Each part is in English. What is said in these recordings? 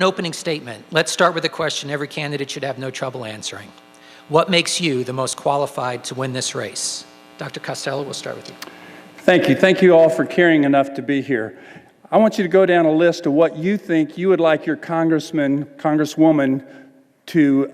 An opening statement. Let's start with a question every candidate should have no trouble answering. What makes you the most qualified to win this race? Dr. Costello, we'll start with you. Thank you. Thank you all for caring enough to be here. I want you to go down a list of what you think you would like your congressman, congresswoman to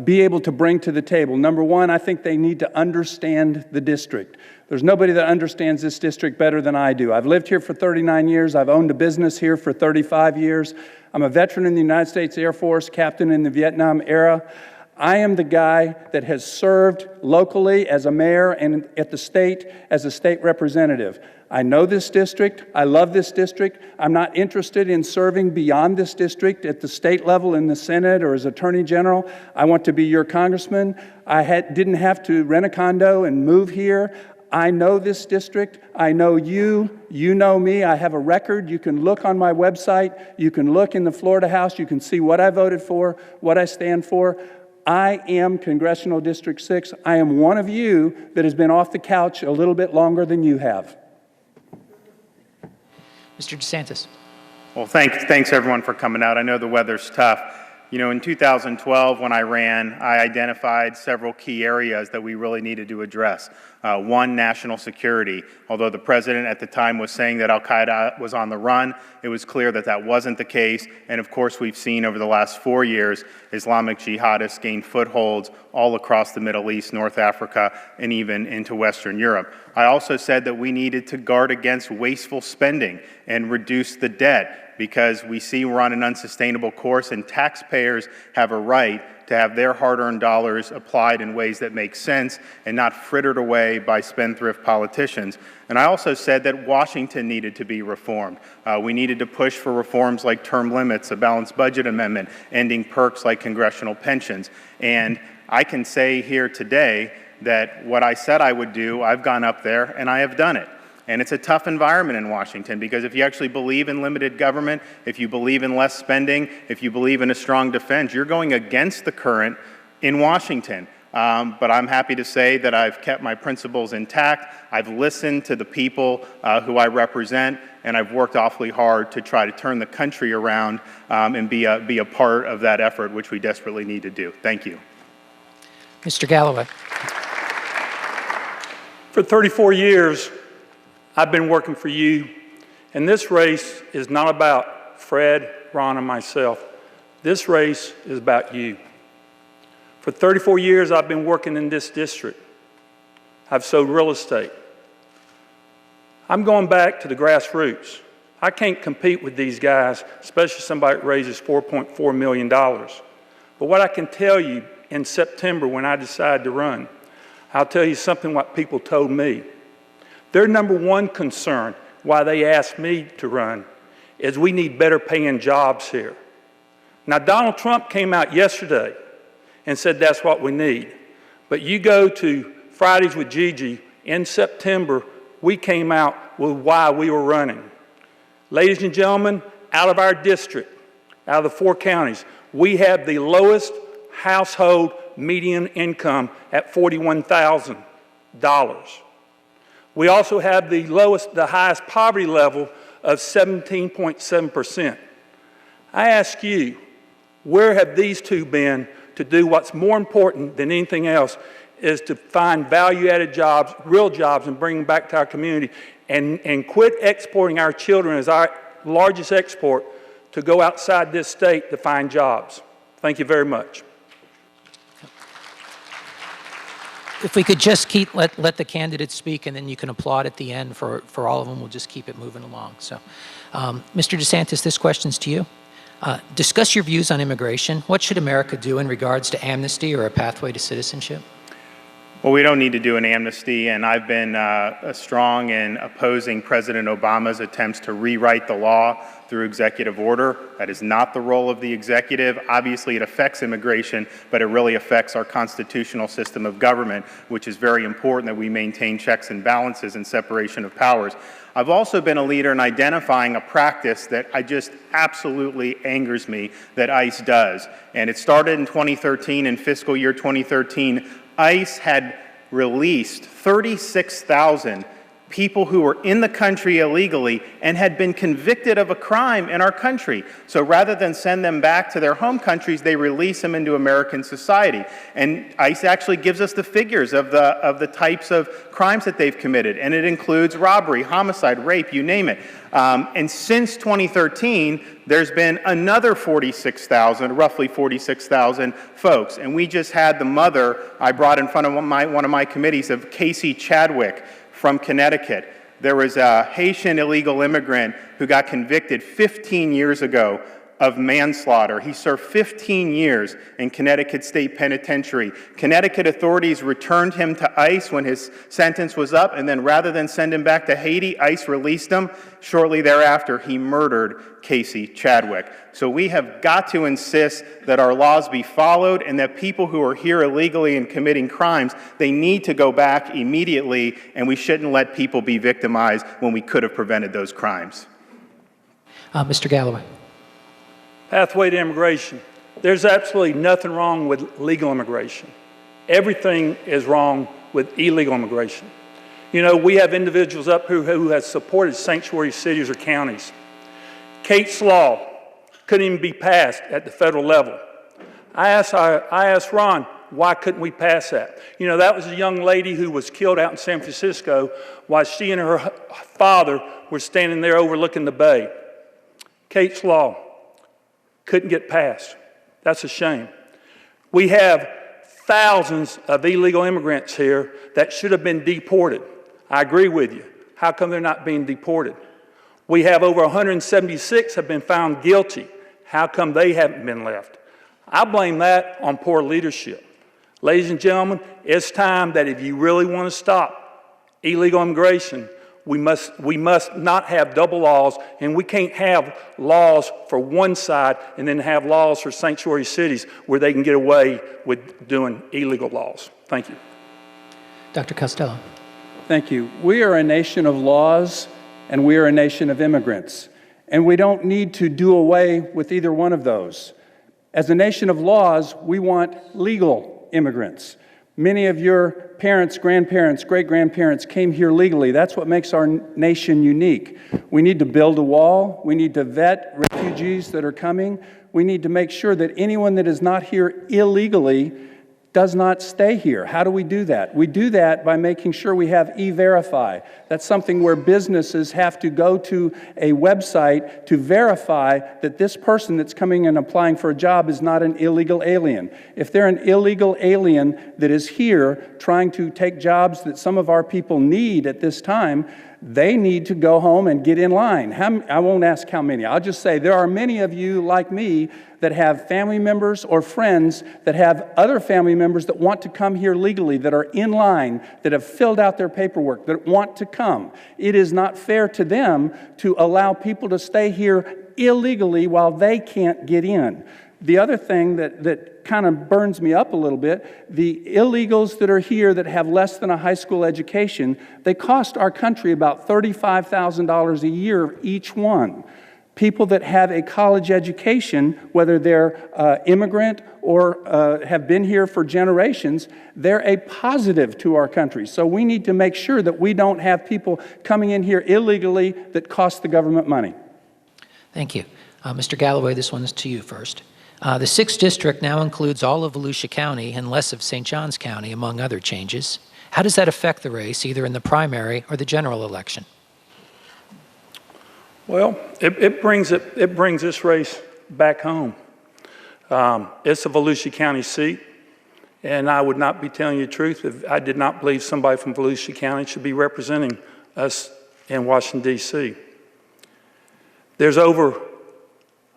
be able to bring to the table. Number one, I think they need to understand the district. There's nobody that understands this district better than I do. I've lived here for 39 years. I've owned a business here for 35 years. I'm a veteran in the United States Air Force, captain in the Vietnam era. I am the guy that has served locally as a mayor and at the state as a state representative. I know this district. I love this district. I'm not interested in serving beyond this district at the state level in the Senate or as Attorney General. I want to be your congressman. I didn't have to rent a condo and move here. I know this district. I know you. You know me. I have a record. You can look on my website. You can look in the Florida House. You can see what I voted for, what I stand for. I am Congressional District 6. I am one of you that has been off the couch a little bit longer than you have. Mr. DeSantis. Well, thanks everyone for coming out. I know the weather's tough. You know, in 2012, when I ran, I identified several key areas that we really needed to address. One, national security. Although the president at the time was saying that al-Qaeda was on the run, it was clear that that wasn't the case. And of course, we've seen over the last 4 years, Islamic jihadists gain footholds all across the Middle East, North Africa, and even into Western Europe. I also said that we needed to guard against wasteful spending and reduce the debt, because we see we're on an unsustainable course, and taxpayers have a right to have their hard-earned dollars applied in ways that make sense and not frittered away by spendthrift politicians. And I also said that Washington needed to be reformed. We needed to push for reforms like term limits, a balanced budget amendment, ending perks like congressional pensions. And I can say here today that what I said I would do, I've gone up there and I have done it. And it's a tough environment in Washington, because if you actually believe in limited government, if you believe in less spending, if you believe in a strong defense, you're going against the current in Washington. But I'm happy to say that I've kept my principles intact. I've listened to the people who I represent, and I've worked awfully hard to try to turn the country around and be a part of that effort, which we desperately need to do. Thank you. Mr. Galloway. For 34 years, I've been working for you, and this race is not about Fred, Ron, and myself. This race is about you. For 34 years, I've been working in this district. I've sold real estate. I'm going back to the grassroots. I can't compete with these guys, especially somebody that raises $4.4 million. But what I can tell you in September when I decided to run, I'll tell you something what people told me. Their number one concern, why they asked me to run, is we need better paying jobs here. Now, Donald Trump came out yesterday and said that's what we need. But you go to Fridays with Gigi, in September, we came out with why we were running. Ladies and gentlemen, out of our district, out of the 4 counties, we have the lowest household median income at $41,000. We also have the highest poverty level of 17.7%. I ask you, where have these two been to do what's more important than anything else, is to find value-added jobs, real jobs, and bring them back to our community, and quit exporting our children as our largest export to go outside this state to find jobs. Thank you very much. If we could just let the candidates speak, and then you can applaud at the end for all of them. We'll just keep it moving along. So, Mr. DeSantis, this question's to you. Discuss your views on immigration. What should America do in regards to amnesty or a pathway to citizenship? Well, we don't need to do an amnesty, and I've been strong in opposing President Obama's attempts to rewrite the law through executive order. That is not the role of the executive. Obviously, it affects immigration, but it really affects our constitutional system of government, which is very important that we maintain checks and balances and separation of powers. I've also been a leader in identifying a practice that just absolutely angers me that ICE does. And it started in 2013, in fiscal year 2013. ICE had released 36,000 people who were in the country illegally and had been convicted of a crime in our country. So rather than send them back to their home countries, they release them into American society. And ICE actually gives us the figures of the types of crimes that they've committed. And it includes robbery, homicide, rape, you name it. And since 2013, there's been another 46,000, roughly 46,000 folks. And we just had the mother I brought in front of one of my committees of Casey Chadwick from Connecticut. There was a Haitian illegal immigrant who got convicted 15 years ago of manslaughter. He served 15 years in Connecticut State Penitentiary. Connecticut authorities returned him to ICE when his sentence was up, and then rather than send him back to Haiti, ICE released him. Shortly thereafter, he murdered Casey Chadwick. So we have got to insist that our laws be followed and that people who are here illegally and committing crimes, they need to go back immediately, and we shouldn't let people be victimized when we could have prevented those crimes. Mr. Galloway. Pathway to immigration. There's absolutely nothing wrong with legal immigration. Everything is wrong with illegal immigration. You know, we have individuals up here who have supported sanctuary cities or counties. Kate's Law couldn't even be passed at the federal level. I asked Ron, why couldn't we pass that? You know, that was a young lady who was killed out in San Francisco while she and her father were standing there overlooking the bay. Kate's Law couldn't get passed. That's a shame. We have thousands of illegal immigrants here that should have been deported. I agree with you. How come they're not being deported? We have over 176 have been found guilty. How come they haven't been left? I blame that on poor leadership. Ladies and gentlemen, it's time that if you really want to stop illegal immigration, we must not have double laws, and we can't have laws for one side and then have laws for sanctuary cities where they can get away with doing illegal laws. Thank you. Dr. Costello. Thank you. We are a nation of laws, and we are a nation of immigrants. And we don't need to do away with either one of those. As a nation of laws, we want legal immigrants. Many of your parents, grandparents, great-grandparents came here legally. That's what makes our nation unique. We need to build a wall. We need to vet refugees that are coming. We need to make sure that anyone that is not here illegally does not stay here. How do we do that? We do that by making sure we have E-Verify. That's something where businesses have to go to a website to verify that this person that's coming and applying for a job is not an illegal alien. If they're an illegal alien that is here trying to take jobs that some of our people need at this time, they need to go home and get in line. I won't ask how many. I'll just say there are many of you like me that have family members or friends that have other family members that want to come here legally, that are in line, that have filled out their paperwork, that want to come. It is not fair to them to allow people to stay here illegally while they can't get in. The other thing that kind of burns me up a little bit, the illegals that are here that have less than a high school education, they cost our country about $35,000 a year each one. People that have a college education, whether they're immigrant or have been here for generations, they're a positive to our country. So we need to make sure that we don't have people coming in here illegally that cost the government money. Thank you. Mr. Galloway, this one is to you first. The 6th District now includes all of Volusia County and less of St. Johns County, among other changes. How does that affect the race, either in the primary or the general election? Well, it brings this race back home. It's a Volusia County seat, and I would not be telling you the truth if I did not believe somebody from Volusia County should be representing us in Washington, D.C. There's over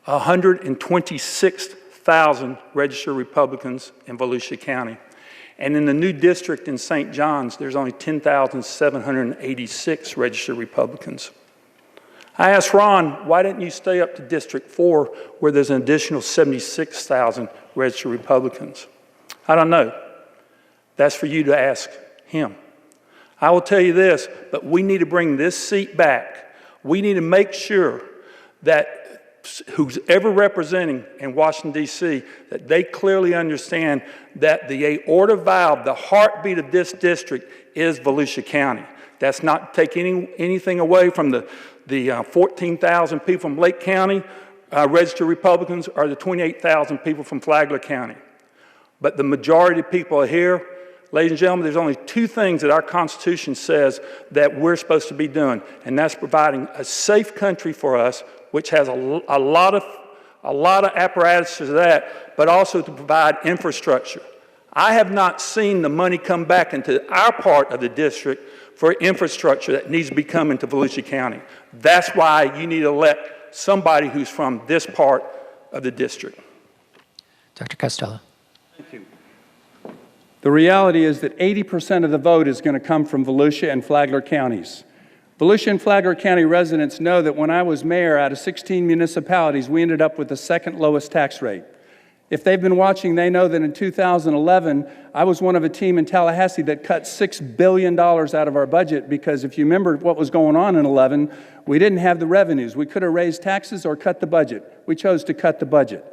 126,000 registered Republicans in Volusia County. And in the new district in St. John's, there's only 10,786 registered Republicans. I asked Ron, why didn't you stay up to District 4 where there's an additional 76,000 registered Republicans? I don't know. That's for you to ask him. I will tell you this, but we need to bring this seat back. We need to make sure that who's ever representing in Washington, D.C., that they clearly understand that the aorta valve, the heartbeat of this district is Volusia County. That's not taking anything away from the 14,000 people from Lake County, registered Republicans, or the 28,000 people from Flagler County. But the majority of people are here. Ladies and gentlemen, there's only two things that our Constitution says that we're supposed to be doing, and that's providing a safe country for us, which has a lot of apparatus to that, but also to provide infrastructure. I have not seen the money come back into our part of the district for infrastructure that needs to be coming to Volusia County. That's why you need to let somebody who's from this part of the district. Dr. Costello. Thank you. The reality is that 80% of the vote is going to come from Volusia and Flagler counties. Volusia and Flagler County residents know that when I was mayor, out of 16 municipalities, we ended up with the second lowest tax rate. If they've been watching, they know that in 2011, I was one of a team in Tallahassee that cut $6 billion out of our budget because if you remember what was going on in 11, we didn't have the revenues. We could have raised taxes or cut the budget. We chose to cut the budget.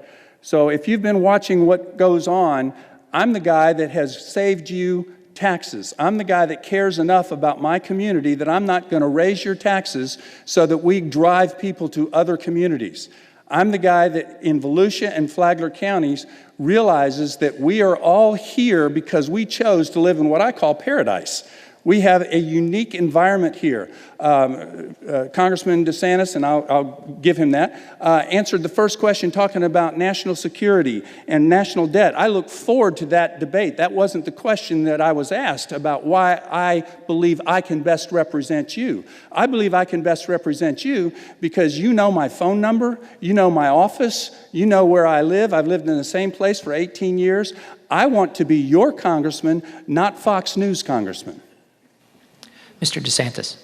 So if you've been watching what goes on, I'm the guy that has saved you taxes. I'm the guy that cares enough about my community that I'm not going to raise your taxes so that we drive people to other communities. I'm the guy that in Volusia and Flagler counties realizes that we are all here because we chose to live in what I call paradise. We have a unique environment here. Congressman DeSantis, and I'll give him that, answered the first question talking about national security and national debt. I look forward to that debate. That wasn't the question that I was asked about why I believe I can best represent you. I believe I can best represent you because you know my phone number, you know my office, you know where I live. I've lived in the same place for 18 years. I want to be your congressman, not Fox News congressman. Mr. DeSantis.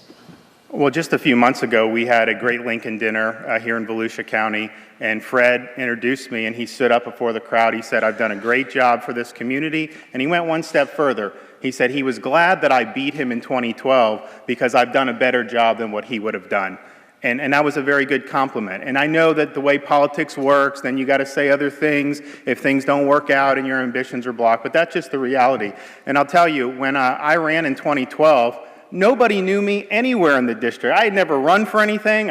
Well, just a few months ago, we had a great Lincoln dinner here in Volusia County, and Fred introduced me, and he stood up before the crowd. He said, "I've done a great job for this community," and he went one step further. He said he was glad that I beat him in 2012 because I've done a better job than what he would have done. And that was a very good compliment. And I know that the way politics works, then you got to say other things if things don't work out and your ambitions are blocked, but that's just the reality. And I'll tell you, when I ran in 2012, nobody knew me anywhere in the district. I had never run for anything.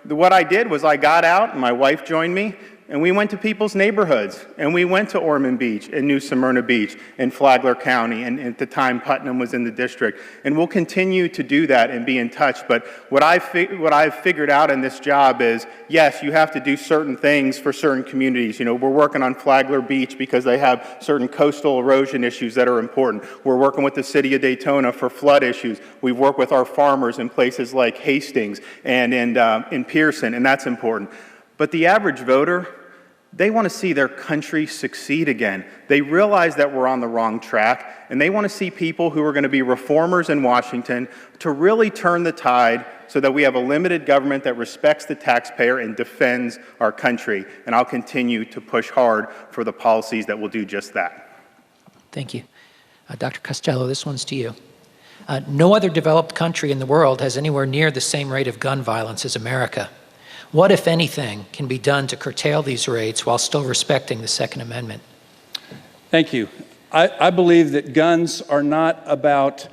What I did was I got out, and my wife joined me, and we went to people's neighborhoods, and we went to Ormond Beach and New Smyrna Beach and Flagler County, and at the time Putnam was in the district. And we'll continue to do that and be in touch. But what I've figured out in this job is, yes, you have to do certain things for certain communities. You know, we're working on Flagler Beach because they have certain coastal erosion issues that are important. We're working with the city of Daytona for flood issues. We've worked with our farmers in places like Hastings and in Pearson, and that's important. But the average voter, they want to see their country succeed again. They realize that we're on the wrong track, and they want to see people who are going to be reformers in Washington to really turn the tide so that we have a limited government that respects the taxpayer and defends our country. And I'll continue to push hard for the policies that will do just that. Thank you. Dr. Costello, this one's to you. No other developed country in the world has anywhere near the same rate of gun violence as America. What, if anything, can be done to curtail these rates while still respecting the Second Amendment? Thank you. I believe that guns are not about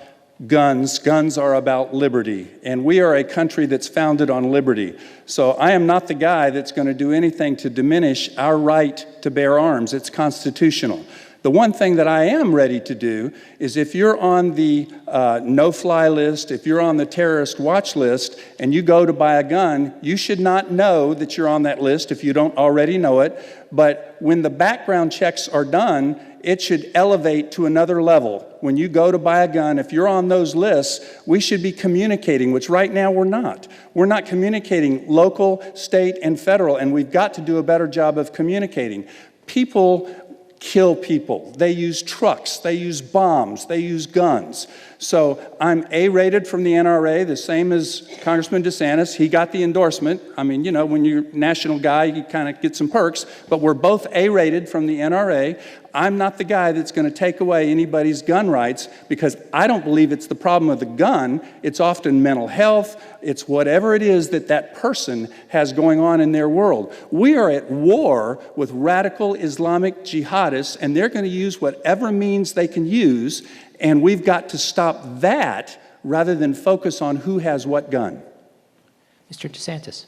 guns. Guns are about liberty. And we are a country that's founded on liberty. So I am not the guy that's going to do anything to diminish our right to bear arms. It's constitutional. The one thing that I am ready to do is if you're on the no-fly list, if you're on the terrorist watch list, and you go to buy a gun, you should not know that you're on that list if you don't already know it. But when the background checks are done, it should elevate to another level. When you go to buy a gun, if you're on those lists, we should be communicating, which right now we're not. We're not communicating local, state, and federal, and we've got to do a better job of communicating. People kill people. They use trucks, they use bombs, they use guns. So I'm A-rated from the NRA, the same as Congressman DeSantis. He got the endorsement. I mean, you know, when you're a national guy, you kind of get some perks, but we're both A-rated from the NRA. I'm not the guy that's going to take away anybody's gun rights because I don't believe it's the problem of the gun. It's often mental health. It's whatever it is that that person has going on in their world. We are at war with radical Islamic jihadists, and they're going to use whatever means they can use, and we've got to stop that rather than focus on who has what gun? Mr. DeSantis.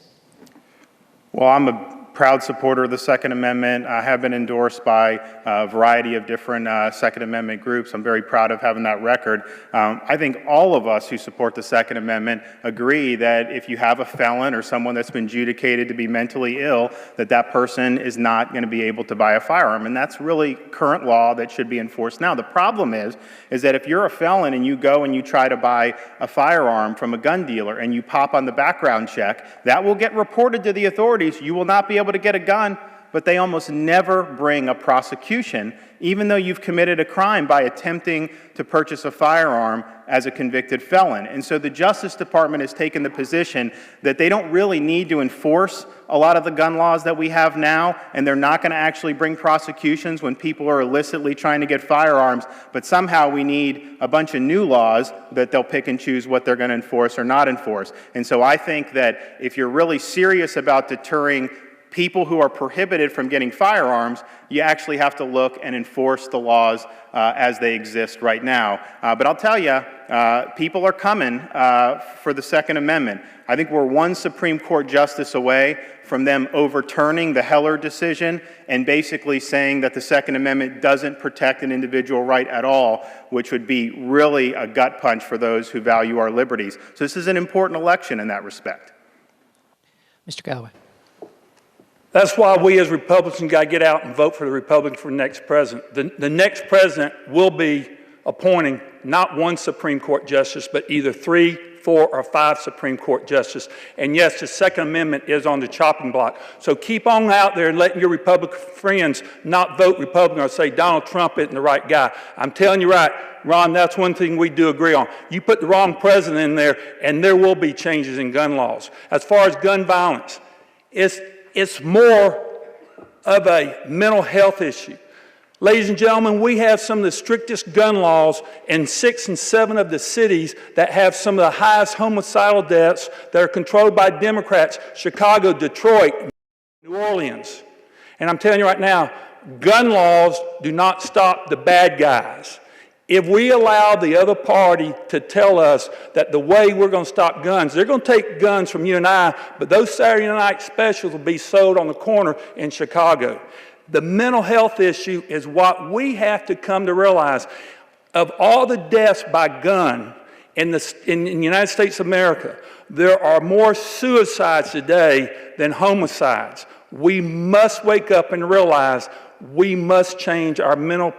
Well, I'm a proud supporter of the Second Amendment. I have been endorsed by a variety of different Second Amendment groups. I'm very proud of having that record. I think all of us who support the Second Amendment agree that if you have a felon or someone that's been adjudicated to be mentally ill, that person is not going to be able to buy a firearm. And that's really current law that should be enforced now. The problem is that if you're a felon and you go and you try to buy a firearm from a gun dealer and you pop on the background check, that will get reported to the authorities. You will not be able to get a gun, but they almost never bring a prosecution, even though you've committed a crime by attempting to purchase a firearm as a convicted felon. And so the Justice Department has taken the position that they don't really need to enforce a lot of the gun laws that we have now, and they're not going to actually bring prosecutions when people are illicitly trying to get firearms, but somehow we need a bunch of new laws that they'll pick and choose what they're going to enforce or not enforce. And so I think that if you're really serious about deterring people who are prohibited from getting firearms, you actually have to look and enforce the laws as they exist right now. But I'll tell you, people are coming for the Second Amendment. I think we're one Supreme Court justice away from them overturning the Heller decision and basically saying that the Second Amendment doesn't protect an individual right at all, which would be really a gut punch for those who value our liberties. So this is an important election in that respect. Mr. Galloway. That's why we as Republicans got to get out and vote for the Republican for the next president. The next president will be appointing not one Supreme Court justice, but either 3, 4, or 5 Supreme Court justices. And yes, the Second Amendment is on the chopping block. So keep on out there and letting your Republican friends not vote Republican or say Donald Trump isn't the right guy. I'm telling you right, Ron, that's one thing we do agree on. You put the wrong president in there, and there will be changes in gun laws. As far as gun violence, it's more of a mental health issue. Ladies and gentlemen, we have some of the strictest gun laws in 6 and 7 of the cities that have some of the highest homicidal deaths that are controlled by Democrats: Chicago, Detroit, New Orleans. And I'm telling you right now, gun laws do not stop the bad guys. If we allow the other party to tell us that the way we're going to stop guns, they're going to take guns from you and I, but those Saturday night specials will be sold on the corner in Chicago. The mental health issue is what we have to come to realize. Of all the deaths by gun in the United States of America, there are more suicides today than homicides. We must wake up and realize we must change our mental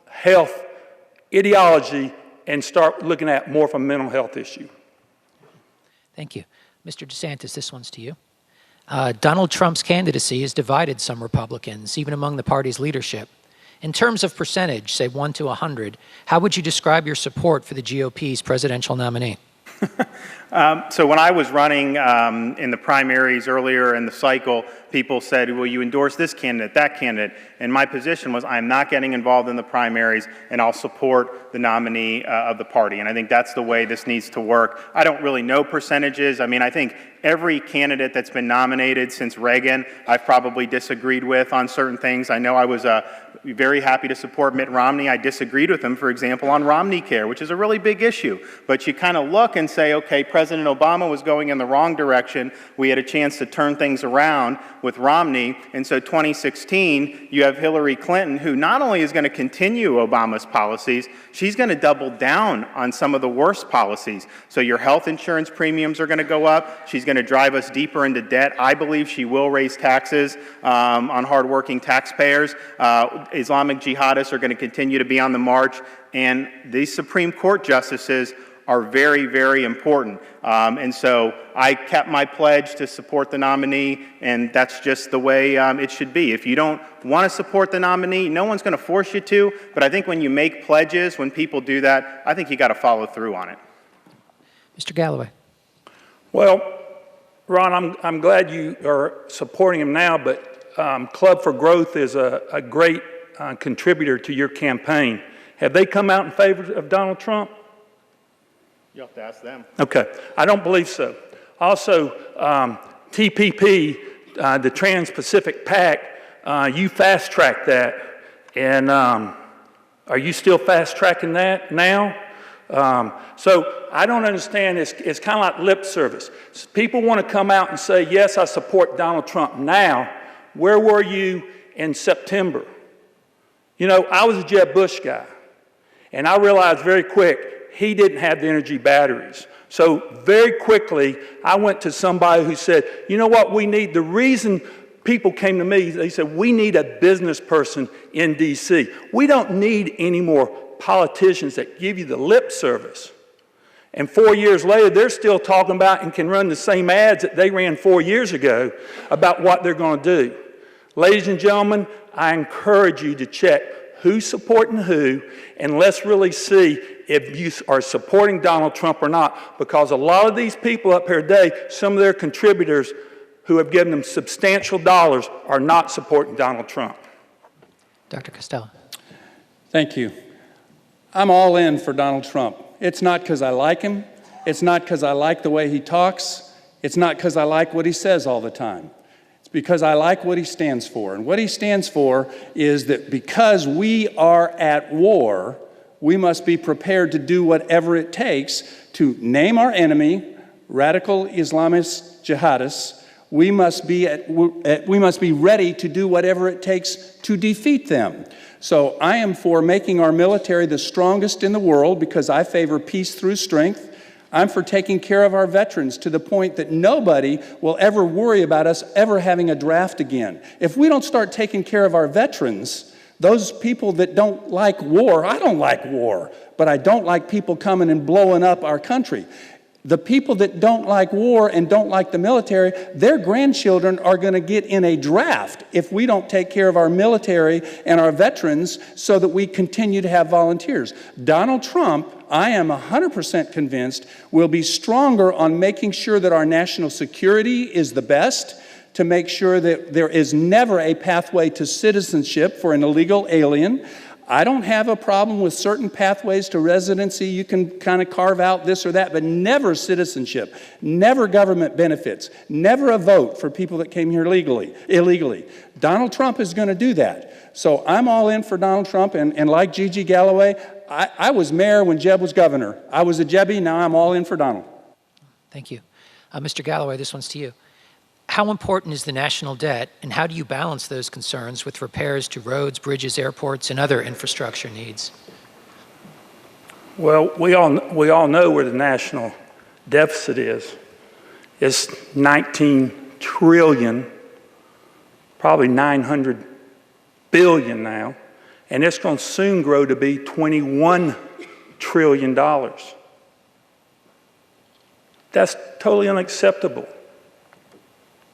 health ideology and start looking at more from a mental health issue. Thank you. Mr. DeSantis, this one's to you. Donald Trump's candidacy has divided some Republicans, even among the party's leadership. In terms of percentage, say 1 to 100, how would you describe your support for the GOP's presidential nominee? So when I was running in the primaries earlier in the cycle, people said, will you endorse this candidate, that candidate? And my position was, I'm not getting involved in the primaries, and I'll support the nominee of the party. And I think that's the way this needs to work. I don't really know percentages. I mean, I think every candidate that's been nominated since Reagan, I've probably disagreed with on certain things. I know I was very happy to support Mitt Romney. I disagreed with him, for example, on Romney Care, which is a really big issue. But you kind of look and say, okay, President Obama was going in the wrong direction. We had a chance to turn things around with Romney. And so 2016, you have Hillary Clinton, who not only is going to continue Obama's policies, she's going to double down on some of the worst policies. So your health insurance premiums are going to go up. She's going to drive us deeper into debt. I believe she will raise taxes on hardworking taxpayers. Islamic jihadists are going to continue to be on the march. And these Supreme Court justices are very, very important. And so I kept my pledge to support the nominee, and that's just the way it should be. If you don't want to support the nominee, no one's going to force you to, but I think when you make pledges, when people do that, I think you got to follow through on it. Mr. Galloway. Well, Ron, I'm glad you are supporting him now, but Club for Growth is a great contributor to your campaign. Have they come out in favor of Donald Trump? You'll have to ask them. Okay. I don't believe so. Also, TPP, the Trans-Pacific Pact, you fast-tracked that. And are you still fast-tracking that now? So I don't understand, it's kind of like lip service. People want to come out and say, yes, I support Donald Trump now. Where were you in September? You know, I was a Jeb Bush guy, and I realized very quick he didn't have the energy batteries. So very quickly, I went to somebody who said, you know what we need? The reason people came to me, they said, we need a business person in D.C. We don't need any more politicians that give you the lip service. And 4 years later, they're still talking about and can run the same ads that they ran 4 years ago about what they're going to do. Ladies and gentlemen, I encourage you to check who's supporting who, and let's really see if you are supporting Donald Trump or not, because a lot of these people up here today, some of their contributors who have given them substantial dollars are not supporting Donald Trump. Dr. Costello. Thank you. I'm all in for Donald Trump. It's not because I like him. It's not because I like the way he talks. It's not because I like what he says all the time. It's because I like what he stands for. And what he stands for is that because we are at war, we must be prepared to do whatever it takes to name our enemy, radical Islamist jihadists. We must be ready to do whatever it takes to defeat them. So I am for making our military the strongest in the world because I favor peace through strength. I'm for taking care of our veterans to the point that nobody will ever worry about us ever having a draft again. If we don't start taking care of our veterans, those people that don't like war, I don't like war, but I don't like people coming and blowing up our country. The people that don't like war and don't like the military, their grandchildren are going to get in a draft if we don't take care of our military and our veterans so that we continue to have volunteers. Donald Trump, I am 100% convinced, will be stronger on making sure that our national security is the best, to make sure that there is never a pathway to citizenship for an illegal alien. I don't have a problem with certain pathways to residency. You can kind of carve out this or that, but never citizenship, never government benefits, never a vote for people that came here illegally. Donald Trump is going to do that. So I'm all in for Donald Trump, and like Gigi Galloway, I was mayor when Jeb was governor. I was a Jebbie, now I'm all in for Donald. Thank you. Mr. Galloway, this one's to you. How important is the national debt, and how do you balance those concerns with repairs to roads, bridges, airports, and other infrastructure needs? Well, we all know where the national deficit is. It's 19 trillion, probably 900 billion now, and it's going to soon grow to be $21 trillion. That's totally unacceptable.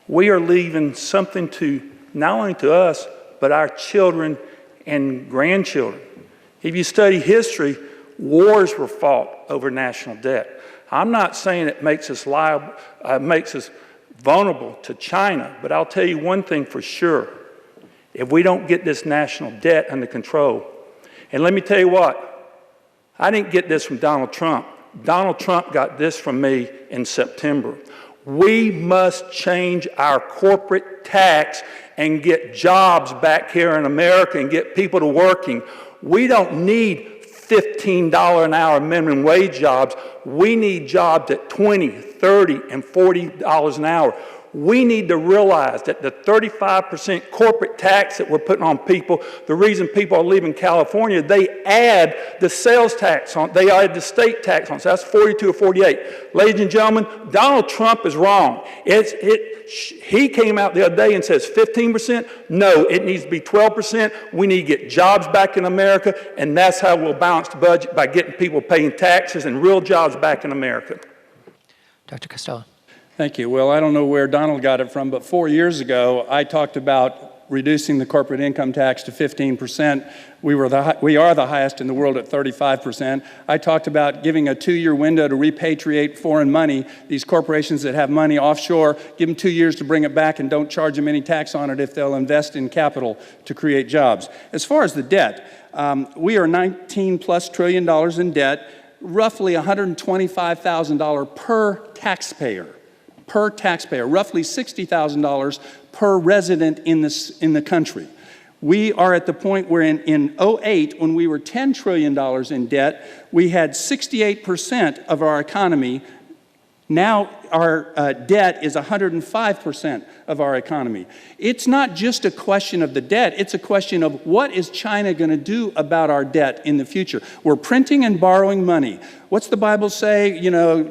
We are leaving something to not only to us, but our children and grandchildren. If you study history, wars were fought over national debt. I'm not saying it makes us liable, makes us vulnerable to China, but I'll tell you one thing for sure. If we don't get this national debt under control, and let me tell you what, I didn't get this from Donald Trump. Donald Trump got this from me in September. We must change our corporate tax and get jobs back here in America and get people to working. We don't need $15 an hour minimum wage jobs. We need jobs at $20, $30, and $40 an hour. We need to realize that the 35% corporate tax that we're putting on people, the reason people are leaving California, they add the sales tax on, they add the state tax on, so that's 42 or 48. Ladies and gentlemen, Donald Trump is wrong. He came out the other day and says 15%. No, it needs to be 12%. We need to get jobs back in America, and that's how we'll balance the budget, by getting people paying taxes and real jobs back in America. Dr. Costello. Thank you. Well, I don't know where Donald got it from, but 4 years ago, I talked about reducing the corporate income tax to 15%. We are the highest in the world at 35%. I talked about giving a 2-year window to repatriate foreign money. These corporations that have money offshore, give them 2 years to bring it back and don't charge them any tax on it if they'll invest in capital to create jobs. As far as the debt, we are $19+ trillion in debt, roughly $125,000 per taxpayer. Roughly $60,000 per resident in the country. We are at the point where in 08, when we were $10 trillion in debt, we had 68% of our economy. Now our debt is 105% of our economy. It's not just a question of the debt, it's a question of what is China going to do about our debt in the future. We're printing and borrowing money. What's the Bible say? You know,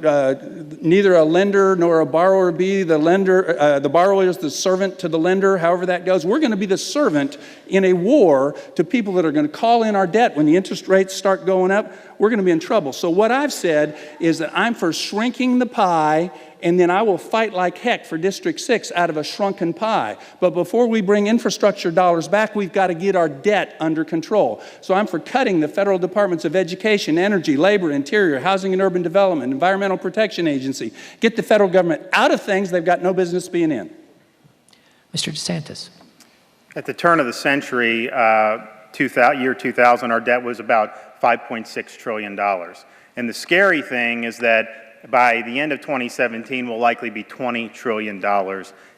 neither a lender nor a borrower be the lender. The borrower is the servant to the lender, however that goes. We're going to be the servant in a war to people that are going to call in our debt. When the interest rates start going up, we're going to be in trouble. So what I've said is that I'm for shrinking the pie, and then I will fight like heck for District 6 out of a shrunken pie. But before we bring infrastructure dollars back, we've got to get our debt under control. So I'm for cutting the federal departments of Education, Energy, Labor, Interior, Housing and Urban Development, Environmental Protection Agency. Get the federal government out of things they've got no business being in. Mr. DeSantis. At the turn of the century, year 2000, our debt was about $5.6 trillion. And the scary thing is that by the end of 2017, we'll likely be $20 trillion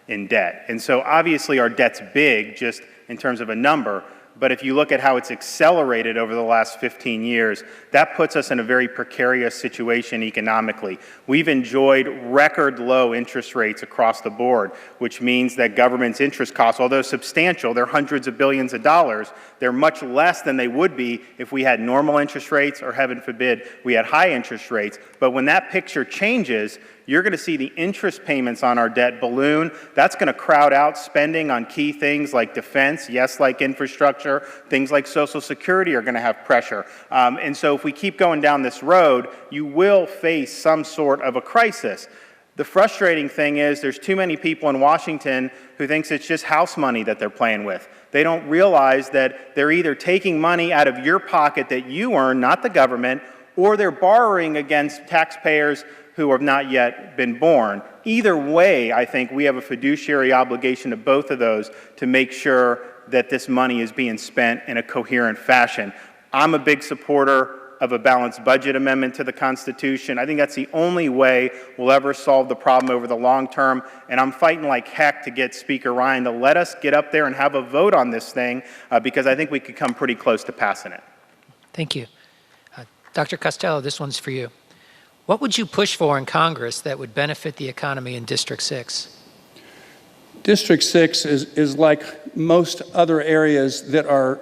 in debt. And so obviously our debt's big just in terms of a number, but if you look at how it's accelerated over the last 15 years, that puts us in a very precarious situation economically. We've enjoyed record low interest rates across the board, which means that government's interest costs, although substantial, they're hundreds of billions of dollars, they're much less than they would be if we had normal interest rates or, heaven forbid, we had high interest rates. But when that picture changes, you're going to see the interest payments on our debt balloon. That's going to crowd out spending on key things like defense, yes, like infrastructure, things like Social Security are going to have pressure. And so if we keep going down this road, you will face some sort of a crisis. The frustrating thing is there's too many people in Washington who thinks it's just house money that they're playing with. They don't realize that they're either taking money out of your pocket that you earn, not the government, or they're borrowing against taxpayers who have not yet been born. Either way, I think we have a fiduciary obligation to both of those to make sure that this money is being spent in a coherent fashion. I'm a big supporter of a balanced budget amendment to the Constitution. I think that's the only way we'll ever solve the problem over the long term, and I'm fighting like heck to get Speaker Ryan to let us get up there and have a vote on this thing, because I think we could come pretty close to passing it. Thank you. Dr. Costello, this one's for you. What would you push for in Congress that would benefit the economy in District 6? District 6 is like most other areas that are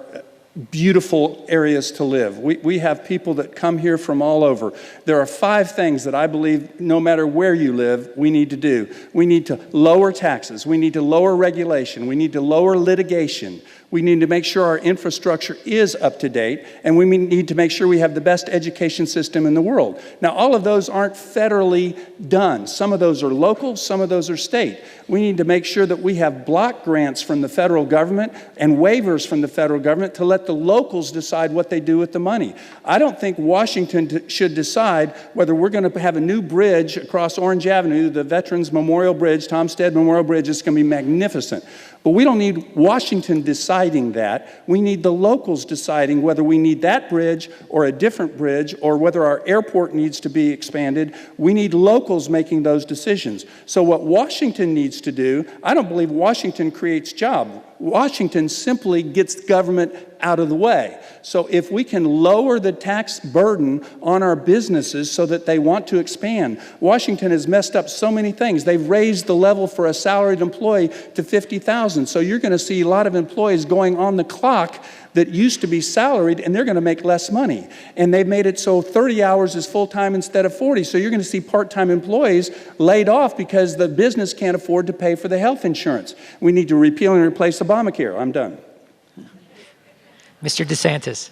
beautiful areas to live. We have people that come here from all over. There are 5 things that I believe no matter where you live, we need to do. We need to lower taxes. We need to lower regulation. We need to lower litigation. We need to make sure our infrastructure is up to date, and we need to make sure we have the best education system in the world. Now, all of those aren't federally done. Some of those are local, some of those are state. We need to make sure that we have block grants from the federal government and waivers from the federal government to let the locals decide what they do with the money. I don't think Washington should decide whether we're going to have a new bridge across Orange Avenue, the Veterans Memorial Bridge, Tom Stead Memorial Bridge. It's going to be magnificent. But we don't need Washington deciding that. We need the locals deciding whether we need that bridge or a different bridge or whether our airport needs to be expanded. We need locals making those decisions. So what Washington needs to do, I don't believe Washington creates jobs. Washington simply gets government out of the way. So if we can lower the tax burden on our businesses so that they want to expand. Washington has messed up so many things. They've raised the level for a salaried employee to $50,000. So you're going to see a lot of employees going on the clock that used to be salaried, and they're going to make less money. And they've made it so 30 hours is full-time instead of 40. So you're going to see part-time employees laid off because the business can't afford to pay for the health insurance. We need to repeal and replace Obamacare. I'm done. Mr. DeSantis.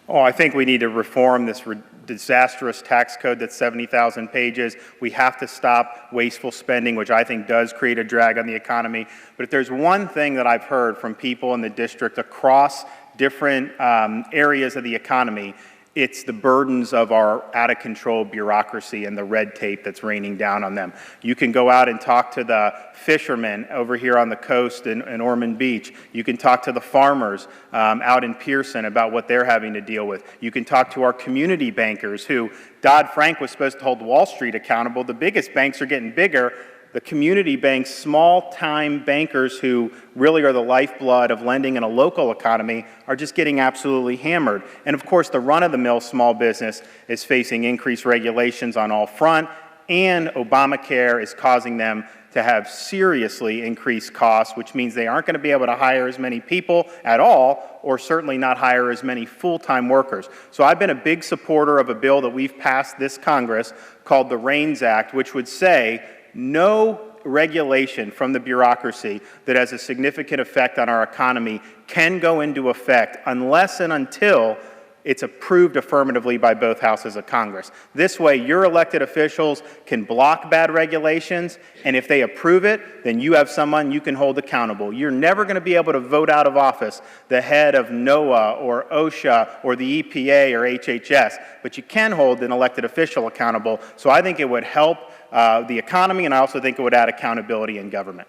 Oh, I think we need to reform this disastrous tax code that's 70,000 pages. We have to stop wasteful spending, which I think does create a drag on the economy. But if there's one thing that I've heard from people in the district across different areas of the economy, it's the burdens of our out-of-control bureaucracy and the red tape that's raining down on them. You can go out and talk to the fishermen over here on the coast in Ormond Beach. You can talk to the farmers out in Pearson about what they're having to deal with. You can talk to our community bankers who Dodd-Frank was supposed to hold Wall Street accountable. The biggest banks are getting bigger. The community banks, small-time bankers who really are the lifeblood of lending in a local economy, are just getting absolutely hammered. And of course, the run-of-the-mill small business is facing increased regulations on all fronts, and Obamacare is causing them to have seriously increased costs, which means they aren't going to be able to hire as many people at all, or certainly not hire as many full-time workers. So I've been a big supporter of a bill that we've passed this Congress called the RAINS Act, which would say no regulation from the bureaucracy that has a significant effect on our economy can go into effect unless and until it's approved affirmatively by both houses of Congress. This way, your elected officials can block bad regulations, and if they approve it, then you have someone you can hold accountable. You're never going to be able to vote out of office the head of NOAA or OSHA or the EPA or HHS, but you can hold an elected official accountable. So I think it would help the economy, and I also think it would add accountability in government.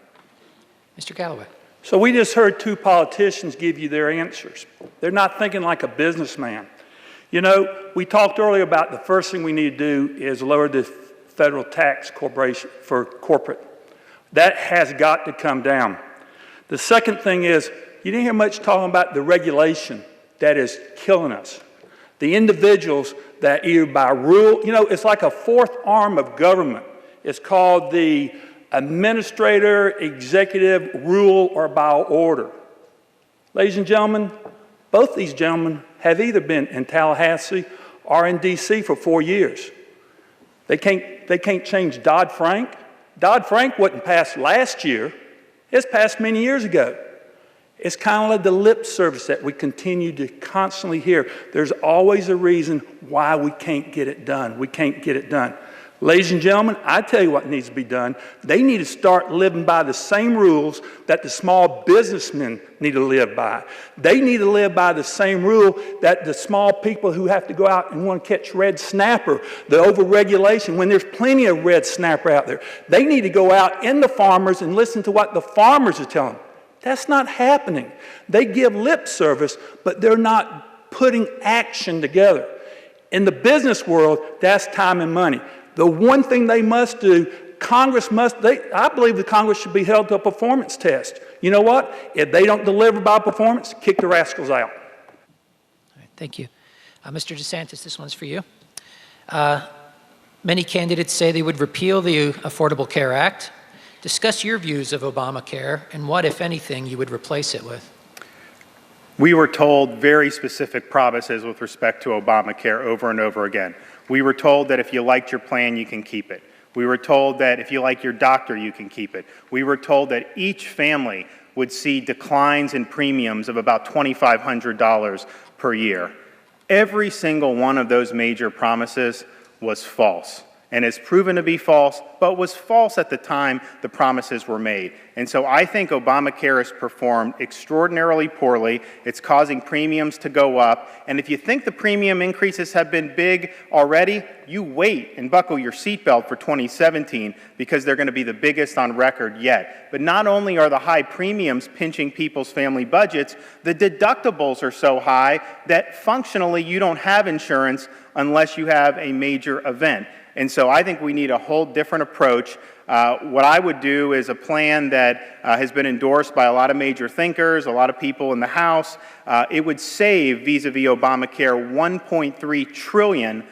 Mr. Galloway. So we just heard two politicians give you their answers. They're not thinking like a businessman. You know, we talked earlier about the first thing we need to do is lower the federal tax for corporate. That has got to come down. The second thing is, you didn't hear much talking about the regulation that is killing us. The individuals that either by rule, you know, it's like a fourth arm of government. It's called the administrator, executive, rule, or by order. Ladies and gentlemen, both these gentlemen have either been in Tallahassee or in D.C. for 4 years. They can't change Dodd-Frank. Dodd-Frank wasn't passed last year. It's passed many years ago. It's kind of like the lip service that we continue to constantly hear. There's always a reason why we can't get it done. We can't get it done. Ladies and gentlemen, I tell you what needs to be done. They need to start living by the same rules that the small businessmen need to live by. They need to live by the same rule that the small people who have to go out and want to catch red snapper, the overregulation, when there's plenty of red snapper out there. They need to go out in the farmers and listen to what the farmers are telling them. That's not happening. They give lip service, but they're not putting action together. In the business world, that's time and money. The one thing they must do, I believe the Congress should be held to a performance test. You know what? If they don't deliver by performance, kick the rascals out. All right, thank you. Mr. DeSantis, this one's for you. Many candidates say they would repeal the Affordable Care Act. Discuss your views of Obamacare and what, if anything, you would replace it with. We were told very specific promises with respect to Obamacare over and over again. We were told that if you liked your plan, you can keep it. We were told that if you like your doctor, you can keep it. We were told that each family would see declines in premiums of about $2,500 per year. Every single one of those major promises was false, and is proven to be false, but was false at the time the promises were made. And so I think Obamacare has performed extraordinarily poorly. It's causing premiums to go up. And if you think the premium increases have been big already, you wait and buckle your seatbelt for 2017 because they're going to be the biggest on record yet. But not only are the high premiums pinching people's family budgets, the deductibles are so high that functionally you don't have insurance unless you have a major event. And so I think we need a whole different approach. What I would do is a plan that has been endorsed by a lot of major thinkers, a lot of people in the House. It would save, vis-a-vis Obamacare, $1.3 trillion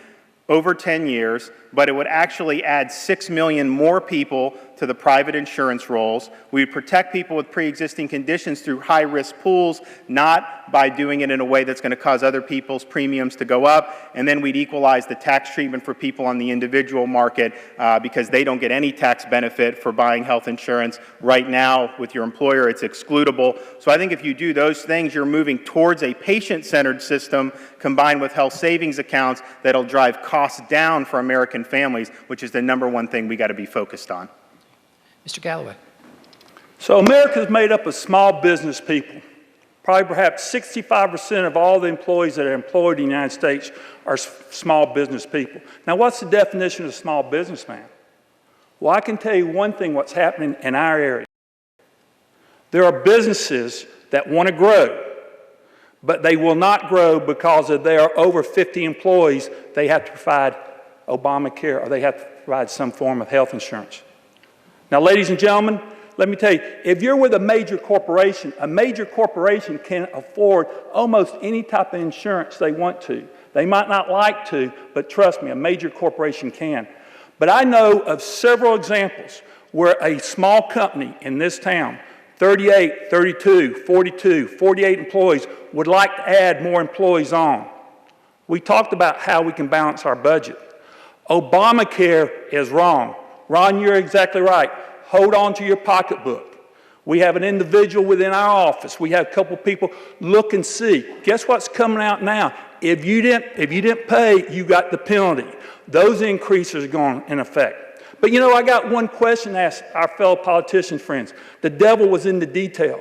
over 10 years, but it would actually add 6 million more people to the private insurance rolls. We would protect people with pre-existing conditions through high-risk pools, not by doing it in a way that's going to cause other people's premiums to go up. And then we'd equalize the tax treatment for people on the individual market because they don't get any tax benefit for buying health insurance. Right now, with your employer, it's excludable. So I think if you do those things, you're moving towards a patient-centered system combined with health savings accounts that'll drive costs down for American families, which is the #1 thing we got to be focused on. Mr. Galloway. So America is made up of small business people. Probably perhaps 65% of all the employees that are employed in the United States are small business people. Now, what's the definition of a small businessman? Well, I can tell you one thing what's happening in our area. There are businesses that want to grow, but they will not grow because if they are over 50 employees, they have to provide Obamacare or they have to provide some form of health insurance. Now, ladies and gentlemen, let me tell you, if you're with a major corporation can afford almost any type of insurance they want to. They might not like to, but trust me, a major corporation can. But I know of several examples where a small company in this town, 38, 32, 42, 48 employees, would like to add more employees on. We talked about how we can balance our budget. Obamacare is wrong. Ron, you're exactly right. Hold on to your pocketbook. We have an individual within our office. We have a couple people look and see. Guess what's coming out now? If you didn't pay, you got the penalty. Those increases are going in effect. But you know, I got one question to ask our fellow politician friends. The devil was in the detail.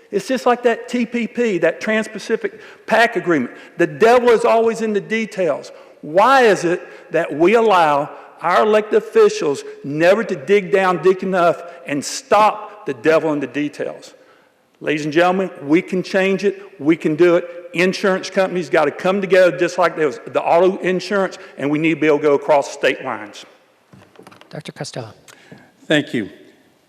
It's just like that TPP, that Trans-Pacific PAC agreement. The devil is always in the details. Why is it that we allow our elected officials never to dig down deep enough and stop the devil in the details? Ladies and gentlemen, we can change it. We can do it. Insurance companies got to come together just like there was the auto insurance, and we need to be able to go across state lines. Dr. Costello. Thank you.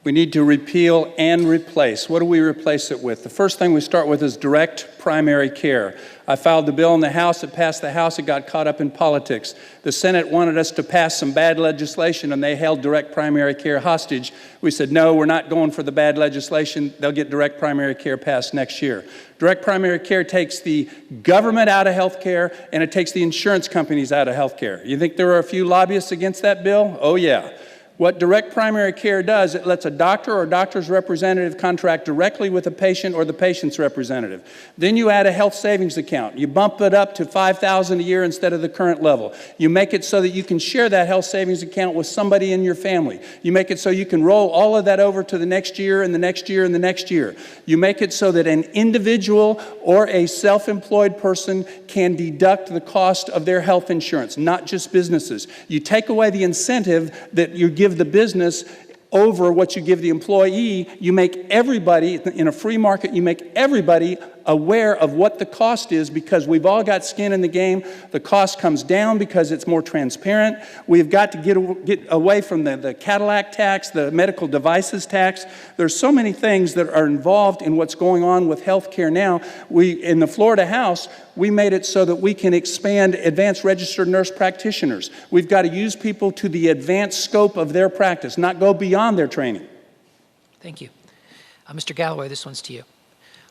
We need to repeal and replace. What do we replace it with? The first thing we start with is direct primary care. I filed the bill in the House. It passed the House. It got caught up in politics. The Senate wanted us to pass some bad legislation, and they held direct primary care hostage. We said, no, we're not going for the bad legislation. They'll get direct primary care passed next year. Direct primary care takes the government out of health care, and it takes the insurance companies out of health care. You think there are a few lobbyists against that bill? Oh, yeah. What direct primary care does, it lets a doctor or a doctor's representative contract directly with a patient or the patient's representative. Then you add a health savings account. You bump it up to $5,000 a year instead of the current level. You make it so that you can share that health savings account with somebody in your family. You make it so you can roll all of that over to the next year and the next year and the next year. You make it so that an individual or a self-employed person can deduct the cost of their health insurance, not just businesses. You take away the incentive that you give the business over what you give the employee. You make everybody, in a free market, you make everybody aware of what the cost is, because we've all got skin in the game. The cost comes down because it's more transparent. We've got to get away from the Cadillac tax, the medical devices tax. There's so many things that are involved in what's going on with health care now. In the Florida House, we made it so that we can expand advanced registered nurse practitioners. We've got to use people to the advanced scope of their practice, not go beyond their training. Thank you. Mr. Galloway, this one's to you.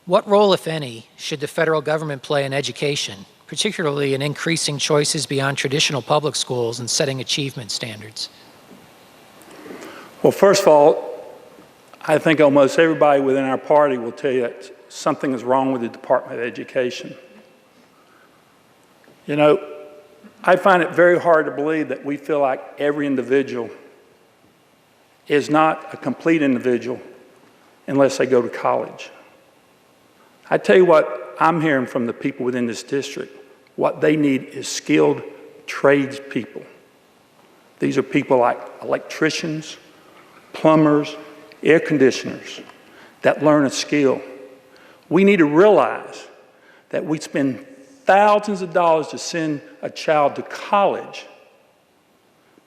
What role, if any, should the federal government play in education, particularly in increasing choices beyond traditional public schools and setting achievement standards? Well, first of all, I think almost everybody within our party will tell you that something is wrong with the Department of Education. You know, I find it very hard to believe that we feel like every individual is not a complete individual unless they go to college. I tell you what I'm hearing from the people within this district. What they need is skilled tradespeople. These are people like electricians, plumbers, air conditioners that learn a skill. We need to realize that we spend thousands of dollars to send a child to college,